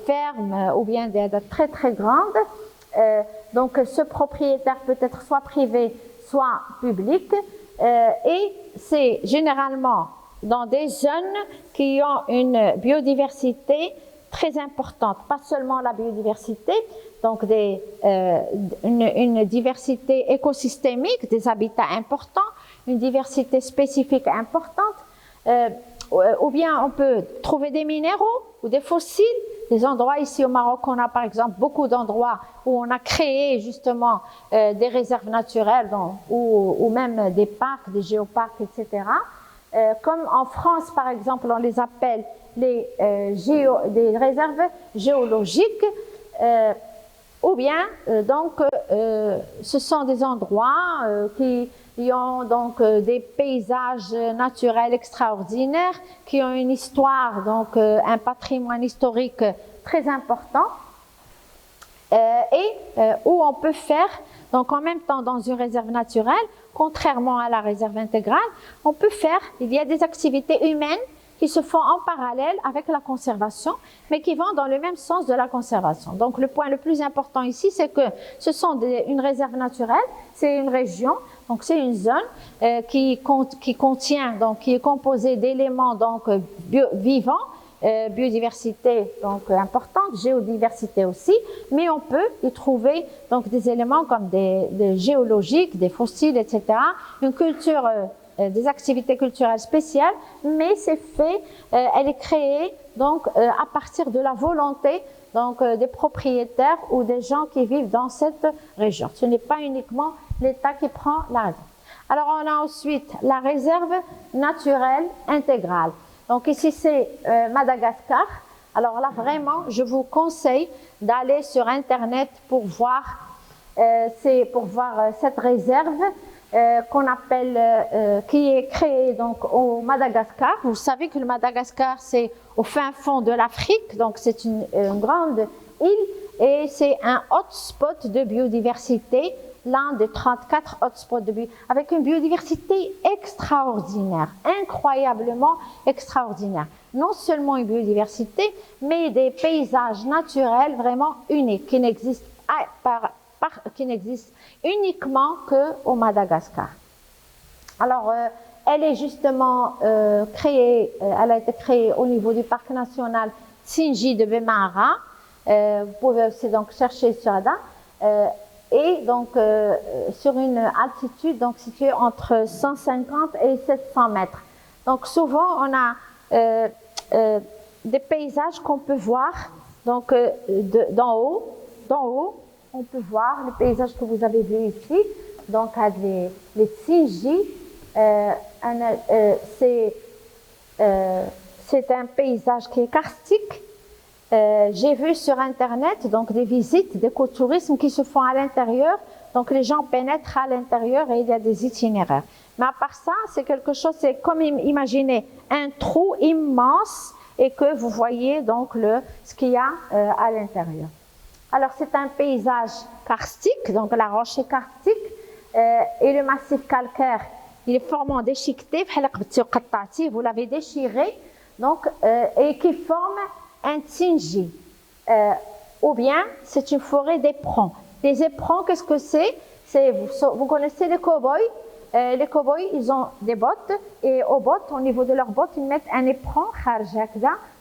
fermes ou bien des très très grandes. Donc ce propriétaire peut être soit privé, soit public. Et c'est généralement dans des zones qui ont une biodiversité très importante. Pas seulement la biodiversité, donc une diversité écosystémique, des habitats importants, une diversité spécifique importante. ou bien on peut trouver des minéraux ou des fossiles. Des endroits ici au Maroc, on a par exemple beaucoup d'endroits où on a créé justement des réserves naturelles ou même des parcs, des géoparcs, etc. Comme en France, par exemple, on les appelle des réserves géologiques, ou bien ce sont des endroits qui ont donc des paysages naturels extraordinaires, qui ont une histoire, donc un patrimoine historique très important, où on peut faire, donc en même temps dans une réserve naturelle, contrairement à la réserve intégrale, il y a des activités humaines qui se font en parallèle avec la conservation, mais qui vont dans le même sens de la conservation. Donc le point le plus important ici, c'est que ce sont une réserve naturelle, c'est une région, donc c'est une zone qui contient, donc qui est composée d'éléments donc vivants, biodiversité donc importante, géodiversité aussi, mais on peut y trouver donc des éléments comme des géologiques, des fossiles, etc. Une culture des activités culturelles spéciales, mais elle est créée donc à partir de la volonté donc des propriétaires ou des gens qui vivent dans cette région. Ce n'est pas uniquement l'État qui prend la réserve. Alors on a ensuite la réserve naturelle intégrale. Donc ici c'est Madagascar. Alors là vraiment, je vous conseille d'aller sur Internet pour voir cette réserve. Qu'on appelle, qui est créé donc au Madagascar. Vous savez que le Madagascar c'est au fin fond de l'Afrique, donc c'est une grande île et c'est un hotspot de biodiversité, l'un des 34 hotspots de biodiversité, avec une biodiversité extraordinaire, incroyablement extraordinaire. Non seulement une biodiversité, mais des paysages naturels vraiment uniques qui n'existent uniquement qu'au Madagascar. Alors, elle est justement elle a été créée au niveau du parc national Tsingy de Bemara. Vous pouvez aussi donc chercher sur Ada. Et donc, sur une altitude donc, située entre 150 et 700 mètres. Donc, souvent, on a des paysages qu'on peut voir donc, d'en haut. On peut voir le paysage que vous avez vu ici, donc avec les Tsingy. C'est un paysage qui est karstique. J'ai vu sur Internet donc des visites d'écotourisme qui se font à l'intérieur. Donc les gens pénètrent à l'intérieur et il y a des itinéraires. Mais à part ça, c'est quelque chose, c'est comme imaginez un trou immense et que vous voyez donc ce qu'il y a à l'intérieur. Alors, c'est un paysage karstique, donc la roche est karstique, et le massif calcaire, il est formé en déchiqueté, vous l'avez déchiré, donc, et qui forme un Tsingy. Ou bien, c'est une forêt d'éperons. Les éperons, qu'est-ce que c'est? Vous connaissez les cow-boys? Les cow-boys, ils ont des bottes, et aux bottes, au niveau de leurs bottes, ils mettent un éperon,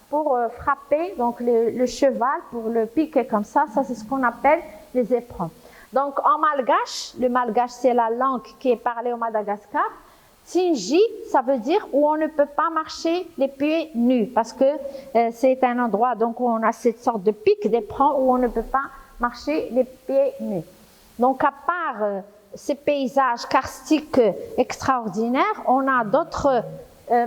pour frapper donc le cheval, pour le piquer comme ça. Ça, c'est ce qu'on appelle les éperons. Donc, en malgache, le malgache, c'est la langue qui est parlée au Madagascar. Tsingy, ça veut dire où on ne peut pas marcher les pieds nus, parce que c'est un endroit donc, où on a cette sorte de pic d'éperon où on ne peut pas marcher les pieds nus. Donc, à part ces paysages karstiques extraordinaires, on a d'autres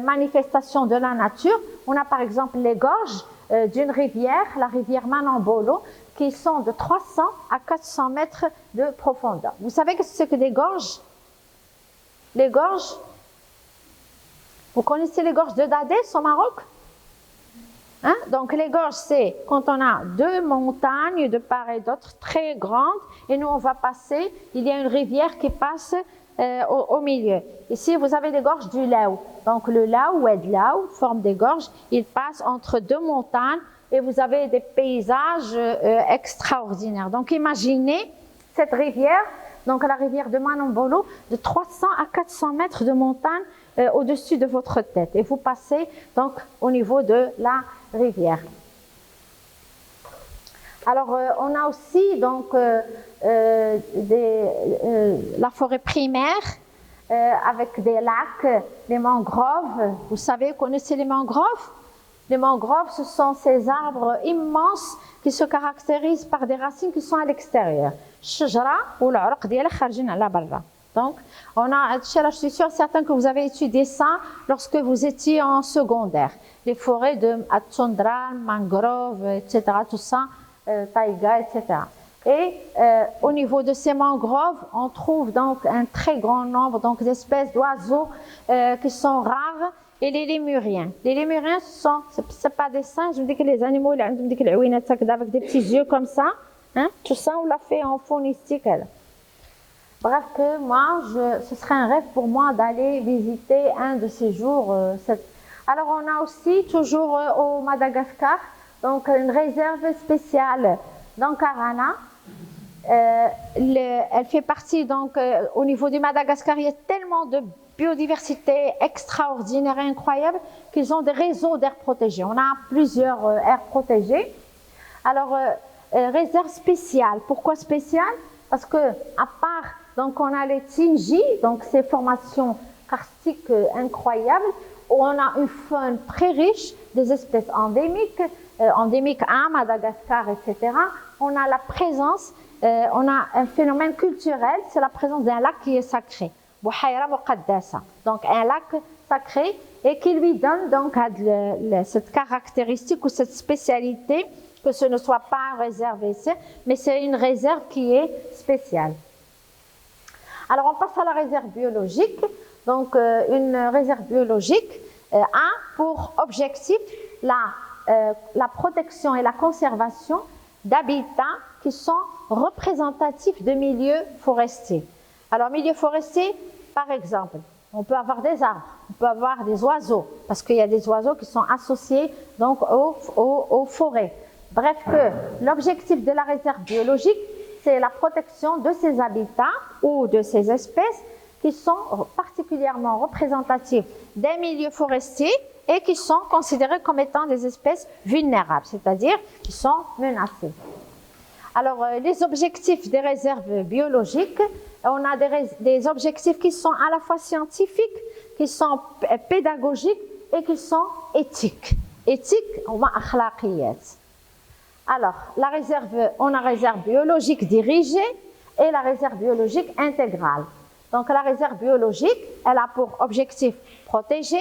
manifestations de la nature. On a par exemple les gorges d'une rivière, la rivière Manambolo, qui sont de 300 à 400 mètres de profondeur. Vous savez ce que c'est que des gorges? Les gorges, vous connaissez les gorges de Dadès au Maroc? Hein? Donc les gorges, c'est quand on a deux montagnes de part et d'autre très grandes, et nous on va passer, il y a une rivière qui passe au milieu. Ici, vous avez les gorges du Laou. Donc, le Laou, Oued Laou, forme des gorges. Il passe entre deux montagnes et vous avez des paysages extraordinaires. Donc, imaginez cette rivière, donc la rivière de Manambolo, de 300 à 400 mètres de montagne au-dessus de votre tête. Et vous passez donc au niveau de la rivière. Alors, on a aussi donc la forêt primaire avec des lacs, les mangroves. Vous savez, connaissez les mangroves? Les mangroves, ce sont ces arbres immenses qui se caractérisent par des racines qui sont à l'extérieur. Donc, je suis sûre certain que vous avez étudié ça lorsque vous étiez en secondaire. Les forêts de tundra, mangroves, etc., tout ça, taïga, etc. Et au niveau de ces mangroves, on trouve donc un très grand nombre d'espèces d'oiseaux qui sont rares. Et les lémuriens. Les lémuriens, c'est pas des singes, je me dis que les animaux, ils ont avec des petits yeux comme ça. Hein? Tout ça, on l'a fait en phonistique. Bref, que moi, ce serait un rêve pour moi d'aller visiter un de ces jours. Alors, on a aussi, toujours au Madagascar, donc une réserve spéciale d'Ankarana. Elle fait partie, donc, au niveau du Madagascar, il y a tellement de biodiversité extraordinaire et incroyable qu'ils ont des réseaux d'aires protégées. On a plusieurs aires protégées. Alors, réserve spéciale. Pourquoi spéciale? Parce que à part, donc on a les Tsingy, donc ces formations karstiques incroyables, où on a une faune très riche, des espèces endémiques à Madagascar, etc. On a la présence, on a un phénomène culturel, c'est la présence d'un lac qui est sacré. Donc un lac sacré et qui lui donne donc cette caractéristique ou cette spécialité que ce ne soit pas réservé ici, mais c'est une réserve qui est spéciale. Alors on passe à la réserve biologique. Donc une réserve biologique a pour objectif la protection et la conservation d'habitats qui sont représentatifs de milieux forestiers. Alors milieu forestier, par exemple, on peut avoir des arbres, on peut avoir des oiseaux, parce qu'il y a des oiseaux qui sont associés donc aux forêts. Bref, que l'objectif de la réserve biologique, c'est la protection de ces habitats ou de ces espèces qui sont particulièrement représentatifs des milieux forestiers et qui sont considérés comme étant des espèces vulnérables, c'est-à-dire qui sont menacées. Alors, les objectifs des réserves biologiques, on a des objectifs qui sont à la fois scientifiques, qui sont pédagogiques et qui sont éthiques. Éthiques ou akhlaqiyat. Alors, on a réserve biologique dirigée et la réserve biologique intégrale. Donc, la réserve biologique, elle a pour objectif protéger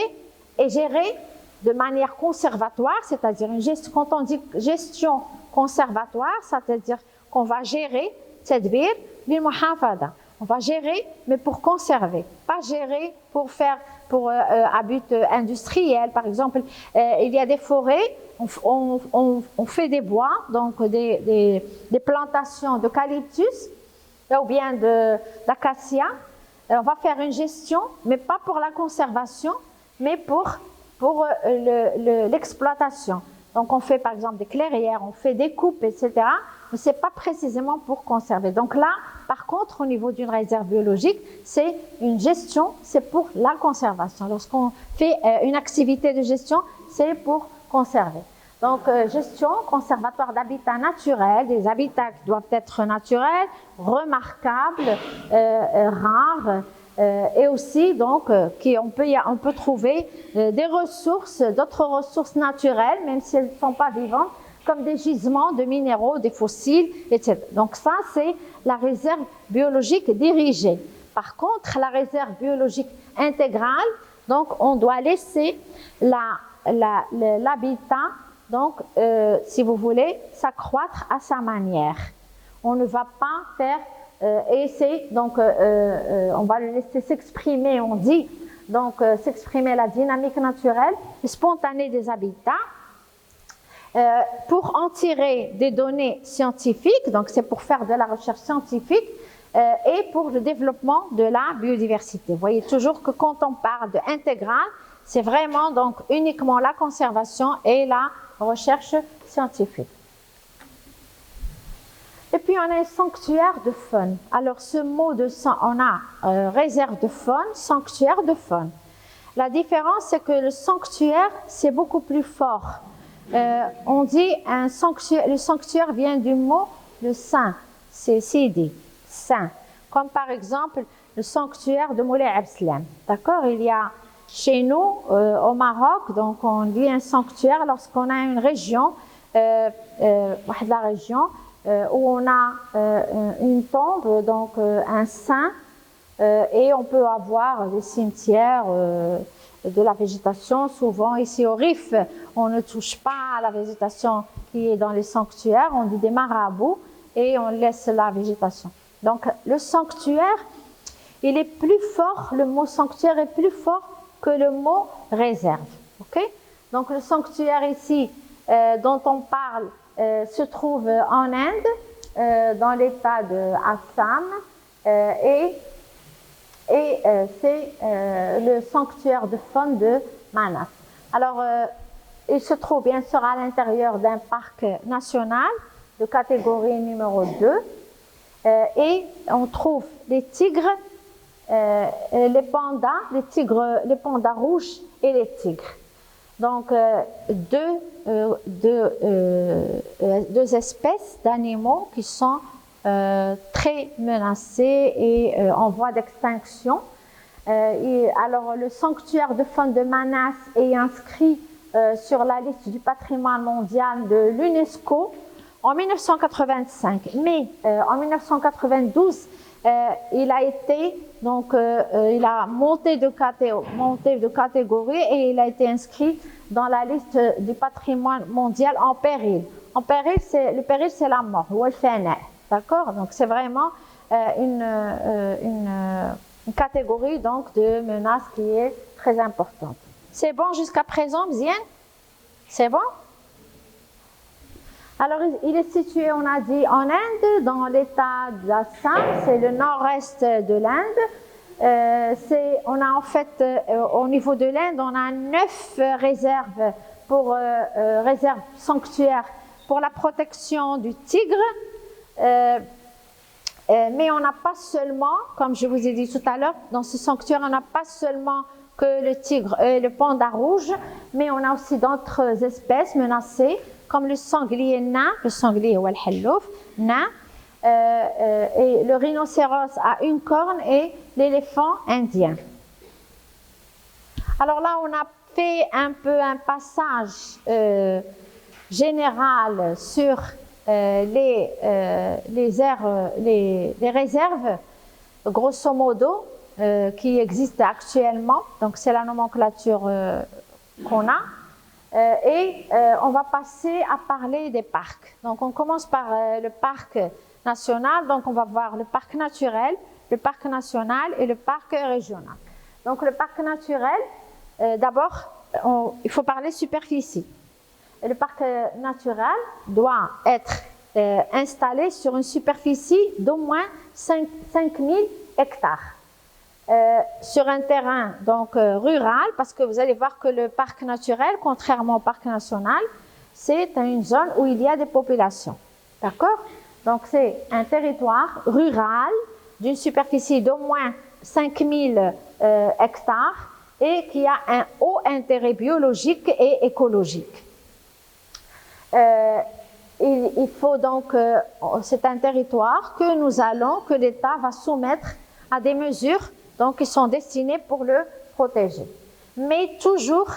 et gérer de manière conservatoire, c'est-à-dire quand on dit gestion conservatoire, c'est-à-dire qu'on va gérer cette ville, on va gérer, mais pour conserver, pas gérer pour à but industriel. Par exemple, il y a des forêts, on fait des bois, donc des plantations d'eucalyptus ou bien d'acacia. On va faire une gestion, mais pas pour la conservation, mais pour l'exploitation. Donc on fait par exemple des clairières, on fait des coupes, etc. Mais ce n'est pas précisément pour conserver. Donc là, par contre, au niveau d'une réserve biologique, c'est une gestion, c'est pour la conservation. Lorsqu'on fait une activité de gestion, c'est pour conserver. Donc gestion, conservatoire d'habitats naturels, des habitats qui doivent être naturels, remarquables, rares, et aussi donc on peut trouver des ressources, d'autres ressources naturelles, même si elles ne sont pas vivantes, comme des gisements de minéraux, des fossiles, etc. Donc ça, c'est la réserve biologique dirigée. Par contre, la réserve biologique intégrale, donc on doit laisser l'habitat, donc si vous voulez, s'accroître à sa manière. On ne va pas faire et c'est donc on va le laisser s'exprimer, on dit donc s'exprimer la dynamique naturelle et spontanée des habitats pour en tirer des données scientifiques, donc c'est pour faire de la recherche scientifique et pour le développement de la biodiversité. Vous voyez toujours que quand on parle de intégral, c'est vraiment donc uniquement la conservation et la recherche scientifique. Et puis on a un sanctuaire de faune. Alors ce mot on a réserve de faune, sanctuaire de faune. La différence c'est que le sanctuaire c'est beaucoup plus fort. On dit un sanctuaire, le sanctuaire vient du mot le saint, c'est sidi, saint. Comme par exemple le sanctuaire de Moulay Abdeslam. D'accord? Il y a chez nous, au Maroc, donc on dit un sanctuaire lorsqu'on a une région, la région où on a une tombe, donc un saint, et on peut avoir des cimetières, de la végétation. Souvent ici au Rif, on ne touche pas à la végétation qui est dans les sanctuaires, on dit des marabouts et on laisse la végétation. Donc le sanctuaire, il est plus fort, le mot sanctuaire est plus fort que le mot réserve. Okay? Donc le sanctuaire ici dont on parle se trouve en Inde, dans l'état de Assam, et c'est le sanctuaire de faune de Manas. Alors, il se trouve bien sûr à l'intérieur d'un parc national de catégorie numéro 2, et on trouve les tigres, les pandas, les pandas rouges et les tigres. Donc, deux espèces d'animaux qui sont très menacés et en voie d'extinction. Alors, le sanctuaire de faune de Manas est inscrit sur la liste du patrimoine mondial de l'UNESCO en 1985. Mais en 1992, il a été, donc, il a monté de catégorie et il a été inscrit dans la liste du patrimoine mondial en péril. En péril, le péril, c'est la mort, ou le fana. D'accord? Donc, c'est vraiment une catégorie donc, de menace qui est très importante. C'est bon jusqu'à présent, Mziane? C'est bon? Alors, il est situé, on a dit, en Inde, dans l'état d'Assam, c'est le nord-est de l'Inde. On a en fait, au niveau de l'Inde, on a 9 réserves réserves sanctuaires pour la protection du tigre. Mais on n'a pas seulement, comme je vous ai dit tout à l'heure, dans ce sanctuaire, on n'a pas seulement que le tigre et le panda rouge, mais on a aussi d'autres espèces menacées, comme le sanglier nain, le sanglier ou al-hallouf, nain, et le rhinocéros à une corne et l'éléphant indien. Alors là, on a fait un peu un passage général sur les réserves, grosso modo, qui existent actuellement. Donc, c'est la nomenclature qu'on a. Et on va passer à parler des parcs. Donc, on commence par le parc national. Donc, on va voir le parc naturel, le parc national et le parc régional. Donc, le parc naturel, d'abord, il faut parler superficie. Le parc naturel doit être installé sur une superficie d'au moins 5000 hectares. Sur un terrain donc rural, parce que vous allez voir que le parc naturel, contrairement au parc national, c'est une zone où il y a des populations. D'accord? Donc c'est un territoire rural d'une superficie d'au moins 5000 hectares et qui a un haut intérêt biologique et écologique. Il faut donc, c'est un territoire que l'État va soumettre à des mesures donc, qui sont destinées pour le protéger. Mais toujours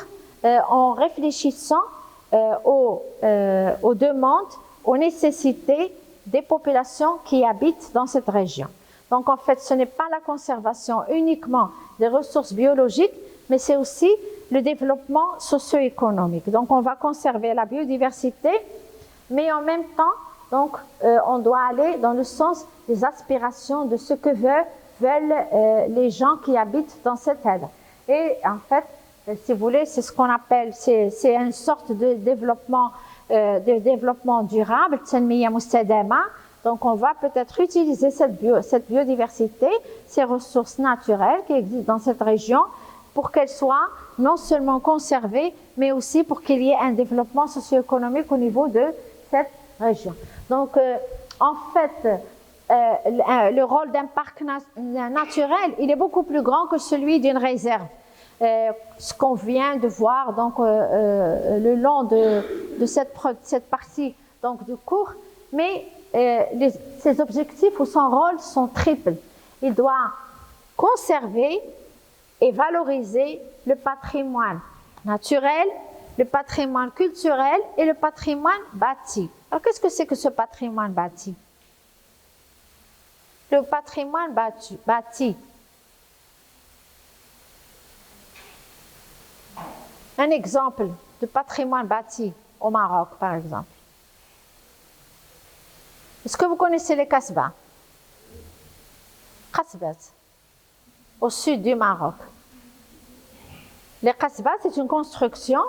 en réfléchissant aux demandes, aux nécessités des populations qui habitent dans cette région. Donc en fait, ce n'est pas la conservation uniquement des ressources biologiques, mais c'est aussi le développement socio-économique. Donc on va conserver la biodiversité, mais en même temps, donc, on doit aller dans le sens des aspirations de ce que veulent les gens qui habitent dans cette aile. Et en fait, si vous voulez, c'est ce qu'on appelle, c'est une sorte de développement durable, donc on va peut-être utiliser cette biodiversité, ces ressources naturelles qui existent dans cette région, pour qu'elles soient non seulement conservées, mais aussi pour qu'il y ait un développement socio-économique au niveau de cette région. Donc, en fait, le rôle d'un parc naturel, il est beaucoup plus grand que celui d'une réserve. Ce qu'on vient de voir donc le long de cette partie donc du cours, mais ses objectifs ou son rôle sont triples. Il doit conserver et valoriser le patrimoine naturel, le patrimoine culturel et le patrimoine bâti. Alors, qu'est-ce que c'est que ce patrimoine bâti? Le patrimoine bâti. Un exemple de patrimoine bâti au Maroc, par exemple. Est-ce que vous connaissez les Kasbah? Kasbah, au sud du Maroc. Les Kasbah, c'est une construction.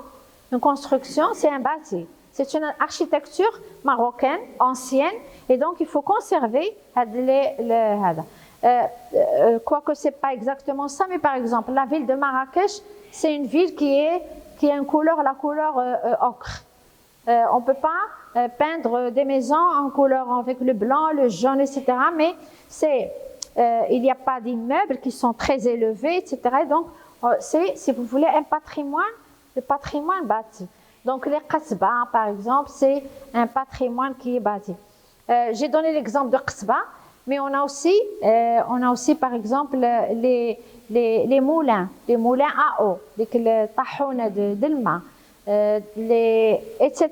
Une construction, c'est un bâti. C'est une architecture marocaine, ancienne, et donc il faut conserver quoique ce n'est pas exactement ça, mais par exemple, la ville de Marrakech, c'est une ville qui a une couleur, la couleur ocre. On ne peut pas peindre des maisons en couleur avec le blanc, le jaune, etc. Mais il n'y a pas d'immeubles qui sont très élevés, etc. Et donc, c'est, si vous voulez, un patrimoine, le patrimoine bâti. Donc, les Kasbah, par exemple, c'est un patrimoine qui est bâti. J'ai donné l'exemple de Kasbah, mais on a aussi, par exemple, les moulins à eau, les tahouna de l'ma, etc.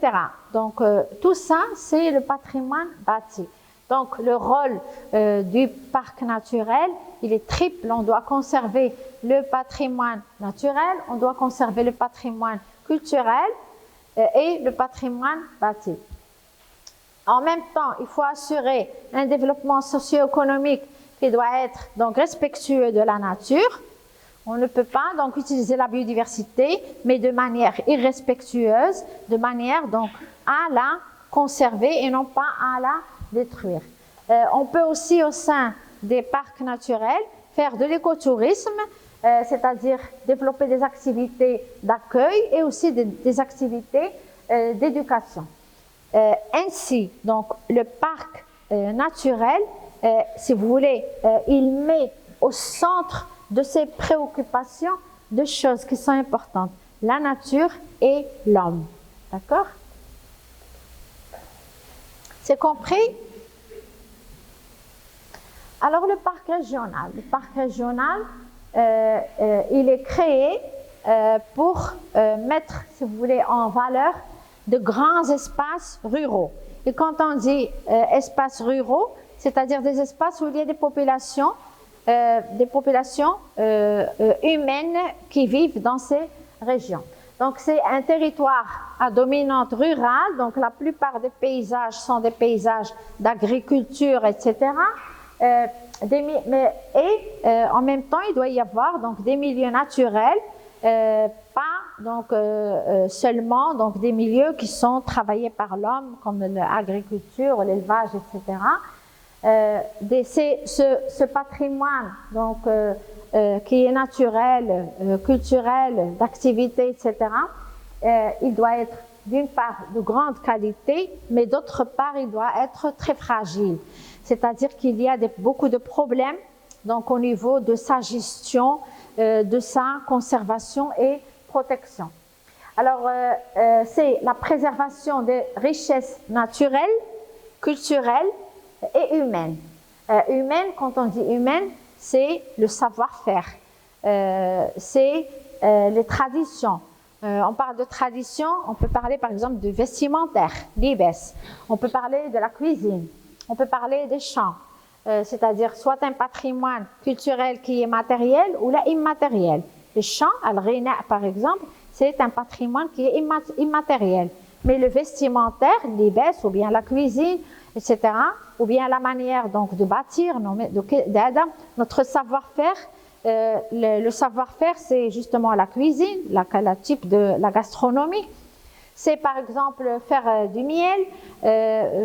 Donc, tout ça, c'est le patrimoine bâti. Donc, le rôle du parc naturel, il est triple. On doit conserver le patrimoine naturel, on doit conserver le patrimoine culturel et le patrimoine bâti. En même temps, il faut assurer un développement socio-économique qui doit être donc respectueux de la nature. On ne peut pas donc utiliser la biodiversité, mais de manière irrespectueuse, de manière donc à la conserver et non pas à la détruire. On peut aussi au sein des parcs naturels faire de l'écotourisme, c'est-à-dire développer des activités d'accueil et aussi des activités d'éducation. Ainsi, donc, le parc naturel, si vous voulez, il met au centre de ses préoccupations deux choses qui sont importantes, la nature et l'homme. D'accord? C'est compris? Alors, le parc régional, il est créé pour mettre, si vous voulez, en valeur de grands espaces ruraux. Et quand on dit espaces ruraux, c'est-à-dire des espaces où il y a des populations humaines qui vivent dans ces régions. Donc, c'est un territoire à dominante rurale, donc la plupart des paysages sont des paysages d'agriculture, etc. En même temps, il doit y avoir donc des milieux naturels, pas donc seulement donc des milieux qui sont travaillés par l'homme, comme l'agriculture, l'élevage, etc. Ce patrimoine donc qui est naturel, culturel, d'activité, etc. Il doit être d'une part de grande qualité, mais d'autre part, il doit être très fragile. C'est-à-dire qu'il y a beaucoup de problèmes donc au niveau de sa gestion, de sa conservation et protection. Alors, c'est la préservation des richesses naturelles, culturelles et humaines. Humaine, quand on dit humaine, c'est le savoir-faire, c'est les traditions. On parle de tradition, on peut parler par exemple du vestimentaire, l'ibès. On peut parler de la cuisine, on peut parler des chants, c'est-à-dire soit un patrimoine culturel qui est matériel ou là immatériel. Les chants, al-ghina par exemple, c'est un patrimoine qui est immatériel. Mais le vestimentaire, l'ibès ou bien la cuisine, etc., ou bien la manière donc de bâtir notre savoir-faire. Le savoir-faire, c'est justement la cuisine, le type de la gastronomie. C'est par exemple faire du miel.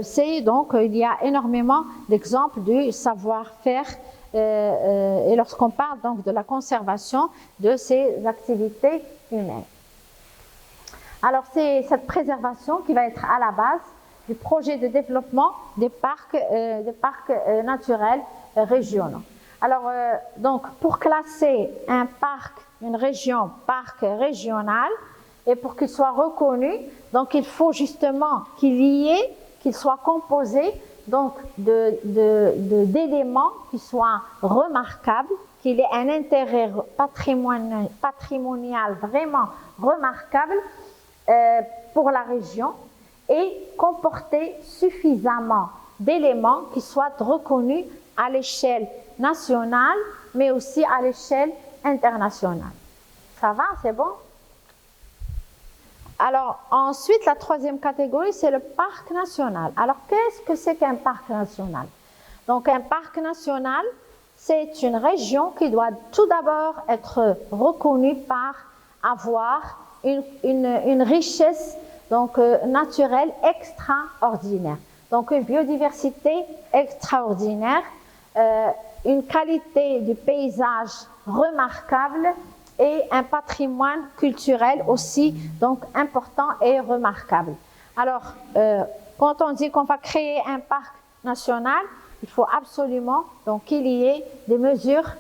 C'est donc il y a énormément d'exemples du savoir-faire. Et lorsqu'on parle donc de la conservation de ces activités humaines. Alors c'est cette préservation qui va être à la base du projet de développement des parcs naturels régionaux. Alors, donc, pour classer un parc, une région, parc régional, et pour qu'il soit reconnu, donc il faut justement qu'il soit composé donc d'éléments qui soient remarquables, qu'il ait un intérêt patrimonial vraiment remarquable pour la région et comporter suffisamment d'éléments qui soient reconnus à l'échelle nationale, mais aussi à l'échelle internationale. Ça va, c'est bon? Alors, ensuite, la troisième catégorie, c'est le parc national. Alors, qu'est-ce que c'est qu'un parc national? Donc, un parc national, c'est une région qui doit tout d'abord être reconnue par avoir une richesse donc, naturelle extraordinaire. Donc, une biodiversité extraordinaire, une qualité du paysage remarquable et un patrimoine culturel aussi donc important et remarquable. Alors, quand on dit qu'on va créer un parc national, il faut absolument donc qu'il y ait des mesures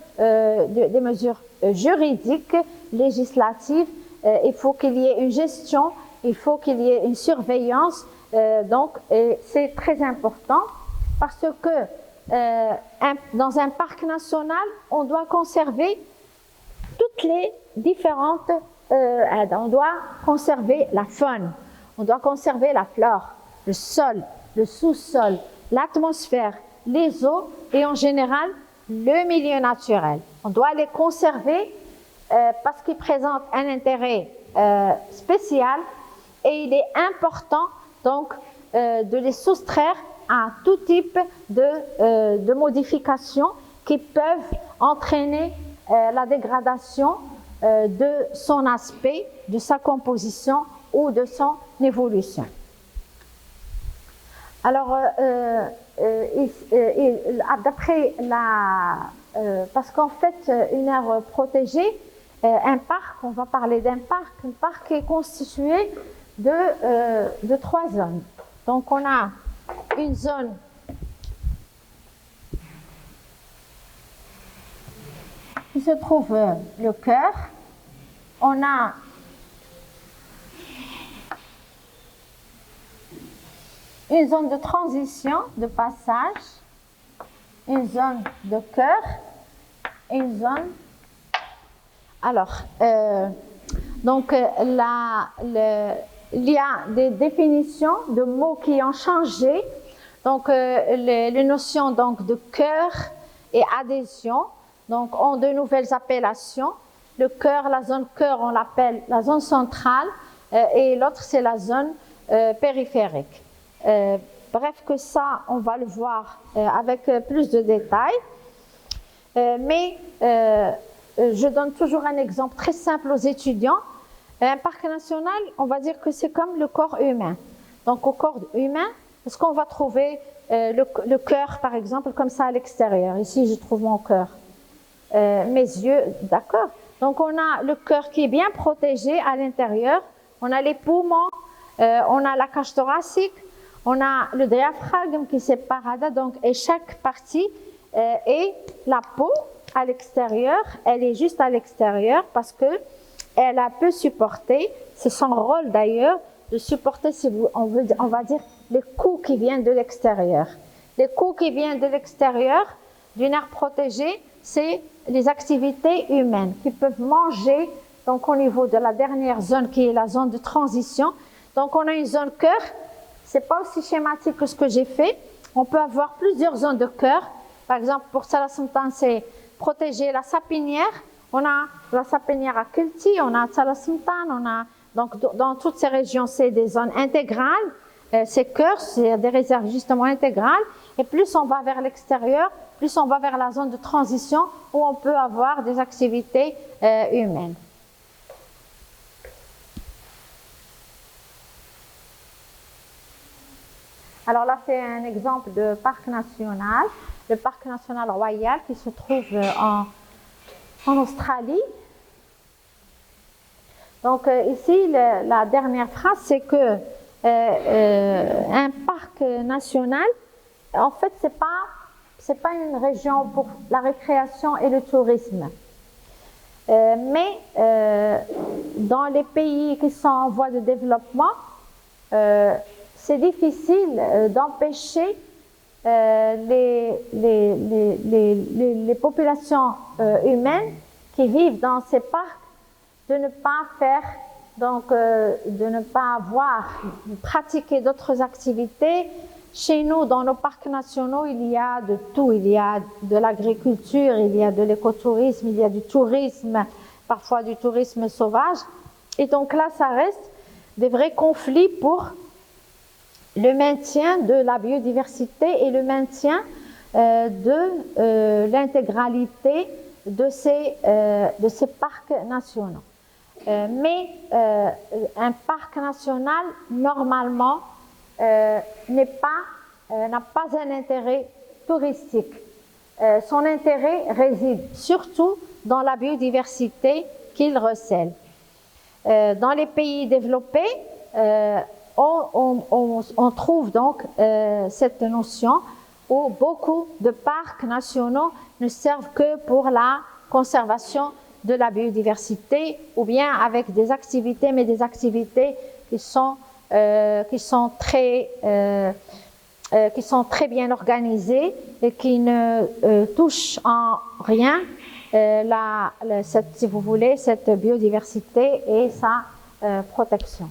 juridiques, législatives. Il faut qu'il y ait une gestion, il faut qu'il y ait une surveillance. Donc, c'est très important parce que dans un parc national, on doit conserver toutes les différentes, on doit conserver la faune, on doit conserver la flore, le sol, le sous-sol, l'atmosphère, les eaux et en général le milieu naturel. On doit les conserver parce qu'ils présentent un intérêt spécial et il est important donc de les soustraire à tout type de modifications qui peuvent entraîner la dégradation de son aspect, de sa composition ou de son évolution. Alors, d'après parce qu'en fait, une aire protégée, un parc, on va parler d'un parc, un parc est constitué de 3 zones. Donc, on a une zone qui se trouve le cœur, on a une zone de transition, de passage, une zone de cœur et une zone. Alors, donc il y a des définitions de mots qui ont changé. Donc, les notions donc, de cœur et adhésion donc, ont de nouvelles appellations. Le cœur, la zone cœur, on l'appelle la zone centrale et l'autre, c'est la zone périphérique. Bref que ça, on va le voir avec plus de détails. Mais je donne toujours un exemple très simple aux étudiants. Un parc national, on va dire que c'est comme le corps humain. Donc au corps humain, est-ce qu'on va trouver le cœur, par exemple, comme ça à l'extérieur? Ici, je trouve mon cœur. Mes yeux, d'accord. Donc on a le cœur qui est bien protégé à l'intérieur. On a les poumons, on a la cage thoracique, on a le diaphragme qui sépare, donc, et chaque partie et la peau à l'extérieur, elle est juste à l'extérieur parce que elle a pu supporter, c'est son rôle d'ailleurs, de supporter, on va dire, les coups qui viennent de l'extérieur. Les coups qui viennent de l'extérieur d'une aire protégée, c'est les activités humaines qui peuvent manger, donc au niveau de la dernière zone qui est la zone de transition. Donc on a une zone cœur, c'est pas aussi schématique que ce que j'ai fait. On peut avoir plusieurs zones de cœur. Par exemple, pour Salah Sultan, c'est protéger la sapinière. On a la sapinière à Kilti, on a Salah Sultan, on a donc dans toutes ces régions, c'est des zones intégrales. Ces cœurs, c'est des réserves justement intégrales. Et plus on va vers l'extérieur, plus on va vers la zone de transition où on peut avoir des activités humaines. Alors là, c'est un exemple de parc national, le parc national royal qui se trouve en Australie. Donc ici, la dernière phrase, c'est que un parc national, en fait, c'est pas une région pour la récréation et le tourisme. Mais dans les pays qui sont en voie de développement, c'est difficile d'empêcher les populations humaines qui vivent dans ces parcs de ne pas faire, donc de ne pas pratiquer d'autres activités. Chez nous, dans nos parcs nationaux, il y a de tout. Il y a de l'agriculture, il y a de l'écotourisme, il y a du tourisme, parfois du tourisme sauvage. Et donc là, ça reste des vrais conflits pour le maintien de la biodiversité et le maintien de l'intégralité de ces parcs nationaux. Mais un parc national, normalement, n'a pas un intérêt touristique. Son intérêt réside surtout dans la biodiversité qu'il recèle. Dans les pays développés, on trouve donc cette notion où beaucoup de parcs nationaux ne servent que pour la conservation de la biodiversité ou bien avec des activités, mais des activités qui sont très bien organisées et qui ne touchent en rien si vous voulez, cette biodiversité et sa protection.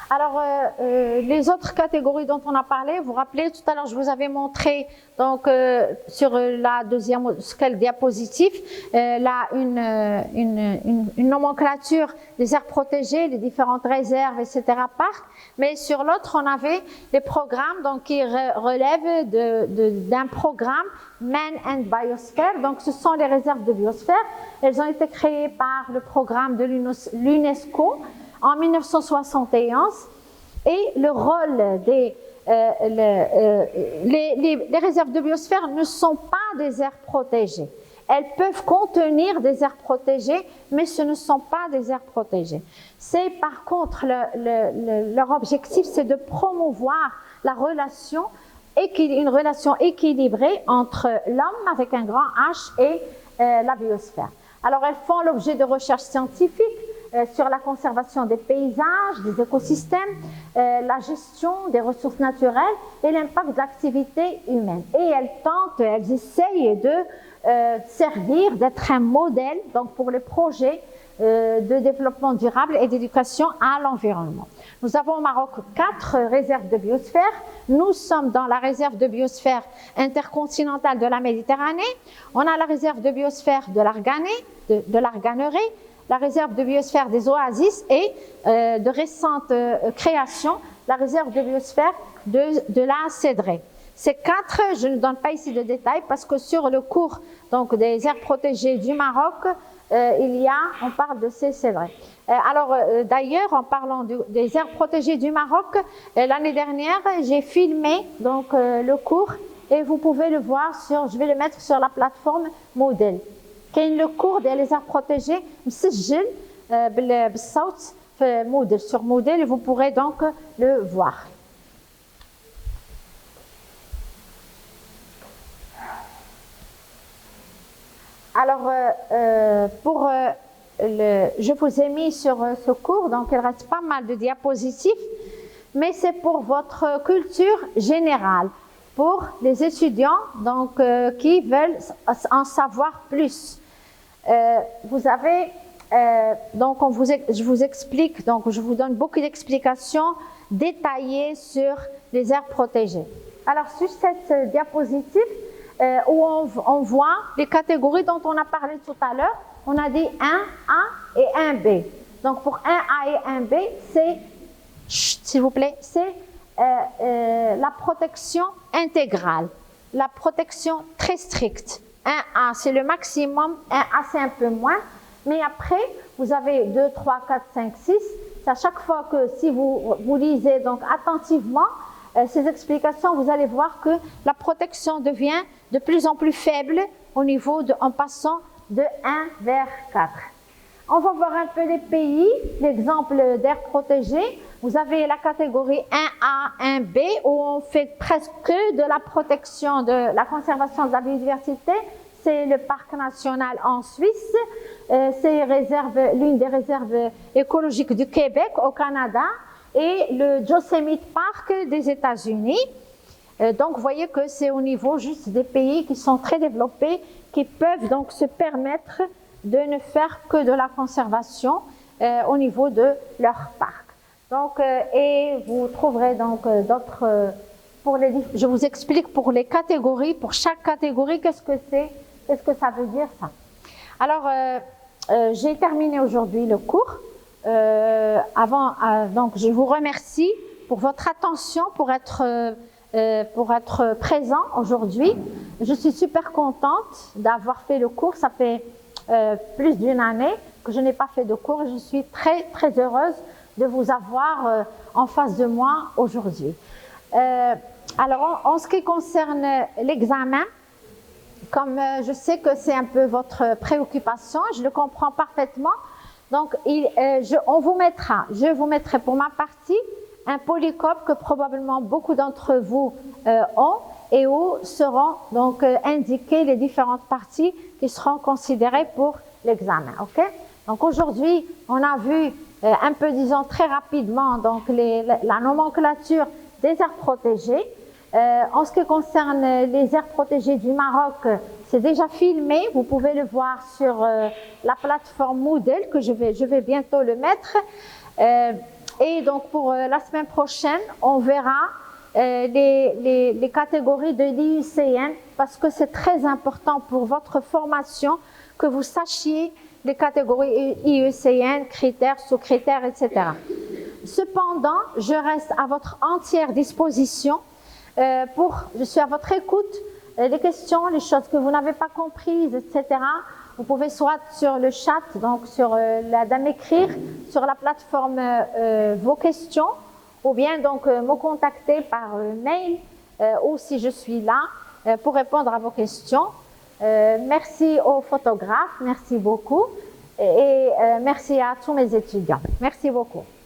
Alors, les autres catégories dont on a parlé, vous vous rappelez, tout à l'heure, je vous avais montré donc sur la deuxième diapositive une nomenclature des aires protégées, les différentes réserves, etc., parcs. Mais sur l'autre, on avait les programmes donc, qui relèvent d'un programme Man and Biosphere. Donc, ce sont les réserves de biosphère. Elles ont été créées par le programme de l'UNESCO en 1971, et le rôle les réserves de biosphère ne sont pas des aires protégées. Elles peuvent contenir des aires protégées, mais ce ne sont pas des aires protégées. C'est par contre leur objectif, c'est de promouvoir une relation équilibrée entre l'homme avec un grand H et la biosphère. Alors elles font l'objet de recherches scientifiques sur la conservation des paysages, des écosystèmes, la gestion des ressources naturelles et l'impact de l'activité humaine. Et elles essayent de servir, d'être un modèle donc pour les projets de développement durable et d'éducation à l'environnement. Nous avons au Maroc 4 réserves de biosphère. Nous sommes dans la réserve de biosphère intercontinentale de la Méditerranée. On a la réserve de biosphère de l'Arganeraie, la réserve de biosphère des Oasis et de récentes créations, la réserve de biosphère de la Cédraie. Ces 4, je ne donne pas ici de détails parce que sur le cours donc, des aires protégées du Maroc, on parle de ces cédraires. D'ailleurs, en parlant des aires protégées du Maroc, l'année dernière, j'ai filmé donc, le cours et vous pouvez le voir je vais le mettre sur la plateforme Model. كاين le cours des aires protégées مسجل بالصوت في Model sur Model et vous pourrez donc le voir. Alors, je vous ai mis sur ce cours, donc il reste pas mal de diapositives, mais c'est pour votre culture générale, pour les étudiants donc, qui veulent en savoir plus. Vous avez, donc je vous explique, donc je vous donne beaucoup d'explications détaillées sur les aires protégées. Alors, sur cette diapositive, où on voit les catégories dont on a parlé tout à l'heure. On a dit 1A et 1B. Donc pour 1A et 1B, c'est, s'il vous plaît, c'est la protection intégrale, la protection très stricte. 1A, c'est le maximum, 1A, c'est un peu moins. Mais après, vous avez 2, 3, 4, 5, 6. C'est à chaque fois que si vous lisez donc attentivement ces explications, vous allez voir que la protection devient de plus en plus faible en passant de 1 vers 4. On va voir un peu les pays, l'exemple d'aires protégées. Vous avez la catégorie 1A, 1B, où on fait presque que de la protection, de la conservation de la biodiversité. C'est le parc national en Suisse, c'est l'une des réserves écologiques du Québec au Canada, et le Yosemite Park des États-Unis. Donc, vous voyez que c'est au niveau juste des pays qui sont très développés, qui peuvent donc se permettre de ne faire que de la conservation au niveau de leur parc. Donc, et vous trouverez donc d'autres, je vous explique pour les catégories, pour chaque catégorie, qu'est-ce que c'est, qu'est-ce que ça veut dire ça. Alors, j'ai terminé aujourd'hui le cours. Donc, je vous remercie pour votre attention, pour être présent aujourd'hui. Je suis super contente d'avoir fait le cours. Ça fait plus d'une année que je n'ai pas fait de cours. Je suis très, très heureuse de vous avoir en face de moi aujourd'hui. Alors, en ce qui concerne l'examen, comme je sais que c'est un peu votre préoccupation, je le comprends parfaitement. Donc, je vous mettrai pour ma partie un polycope que probablement beaucoup d'entre vous ont et où seront donc indiquées les différentes parties qui seront considérées pour l'examen. Ok? Donc aujourd'hui, on a vu un peu, disons très rapidement, donc la nomenclature des aires protégées. En ce qui concerne les aires protégées du Maroc, c'est déjà filmé. Vous pouvez le voir sur la plateforme Moodle que je vais bientôt le mettre. Et donc pour la semaine prochaine, on verra les catégories de l'IUCN parce que c'est très important pour votre formation que vous sachiez les catégories IUCN, critères, sous-critères, etc. Cependant, je reste à votre entière disposition. Je suis à votre écoute. Les questions, les choses que vous n'avez pas comprises, etc. Vous pouvez soit sur le chat, donc sur la dame écrire, sur la plateforme vos questions, ou bien donc me contacter par mail, ou si je suis là pour répondre à vos questions. Merci aux photographes, merci beaucoup, et merci à tous mes étudiants. Merci beaucoup.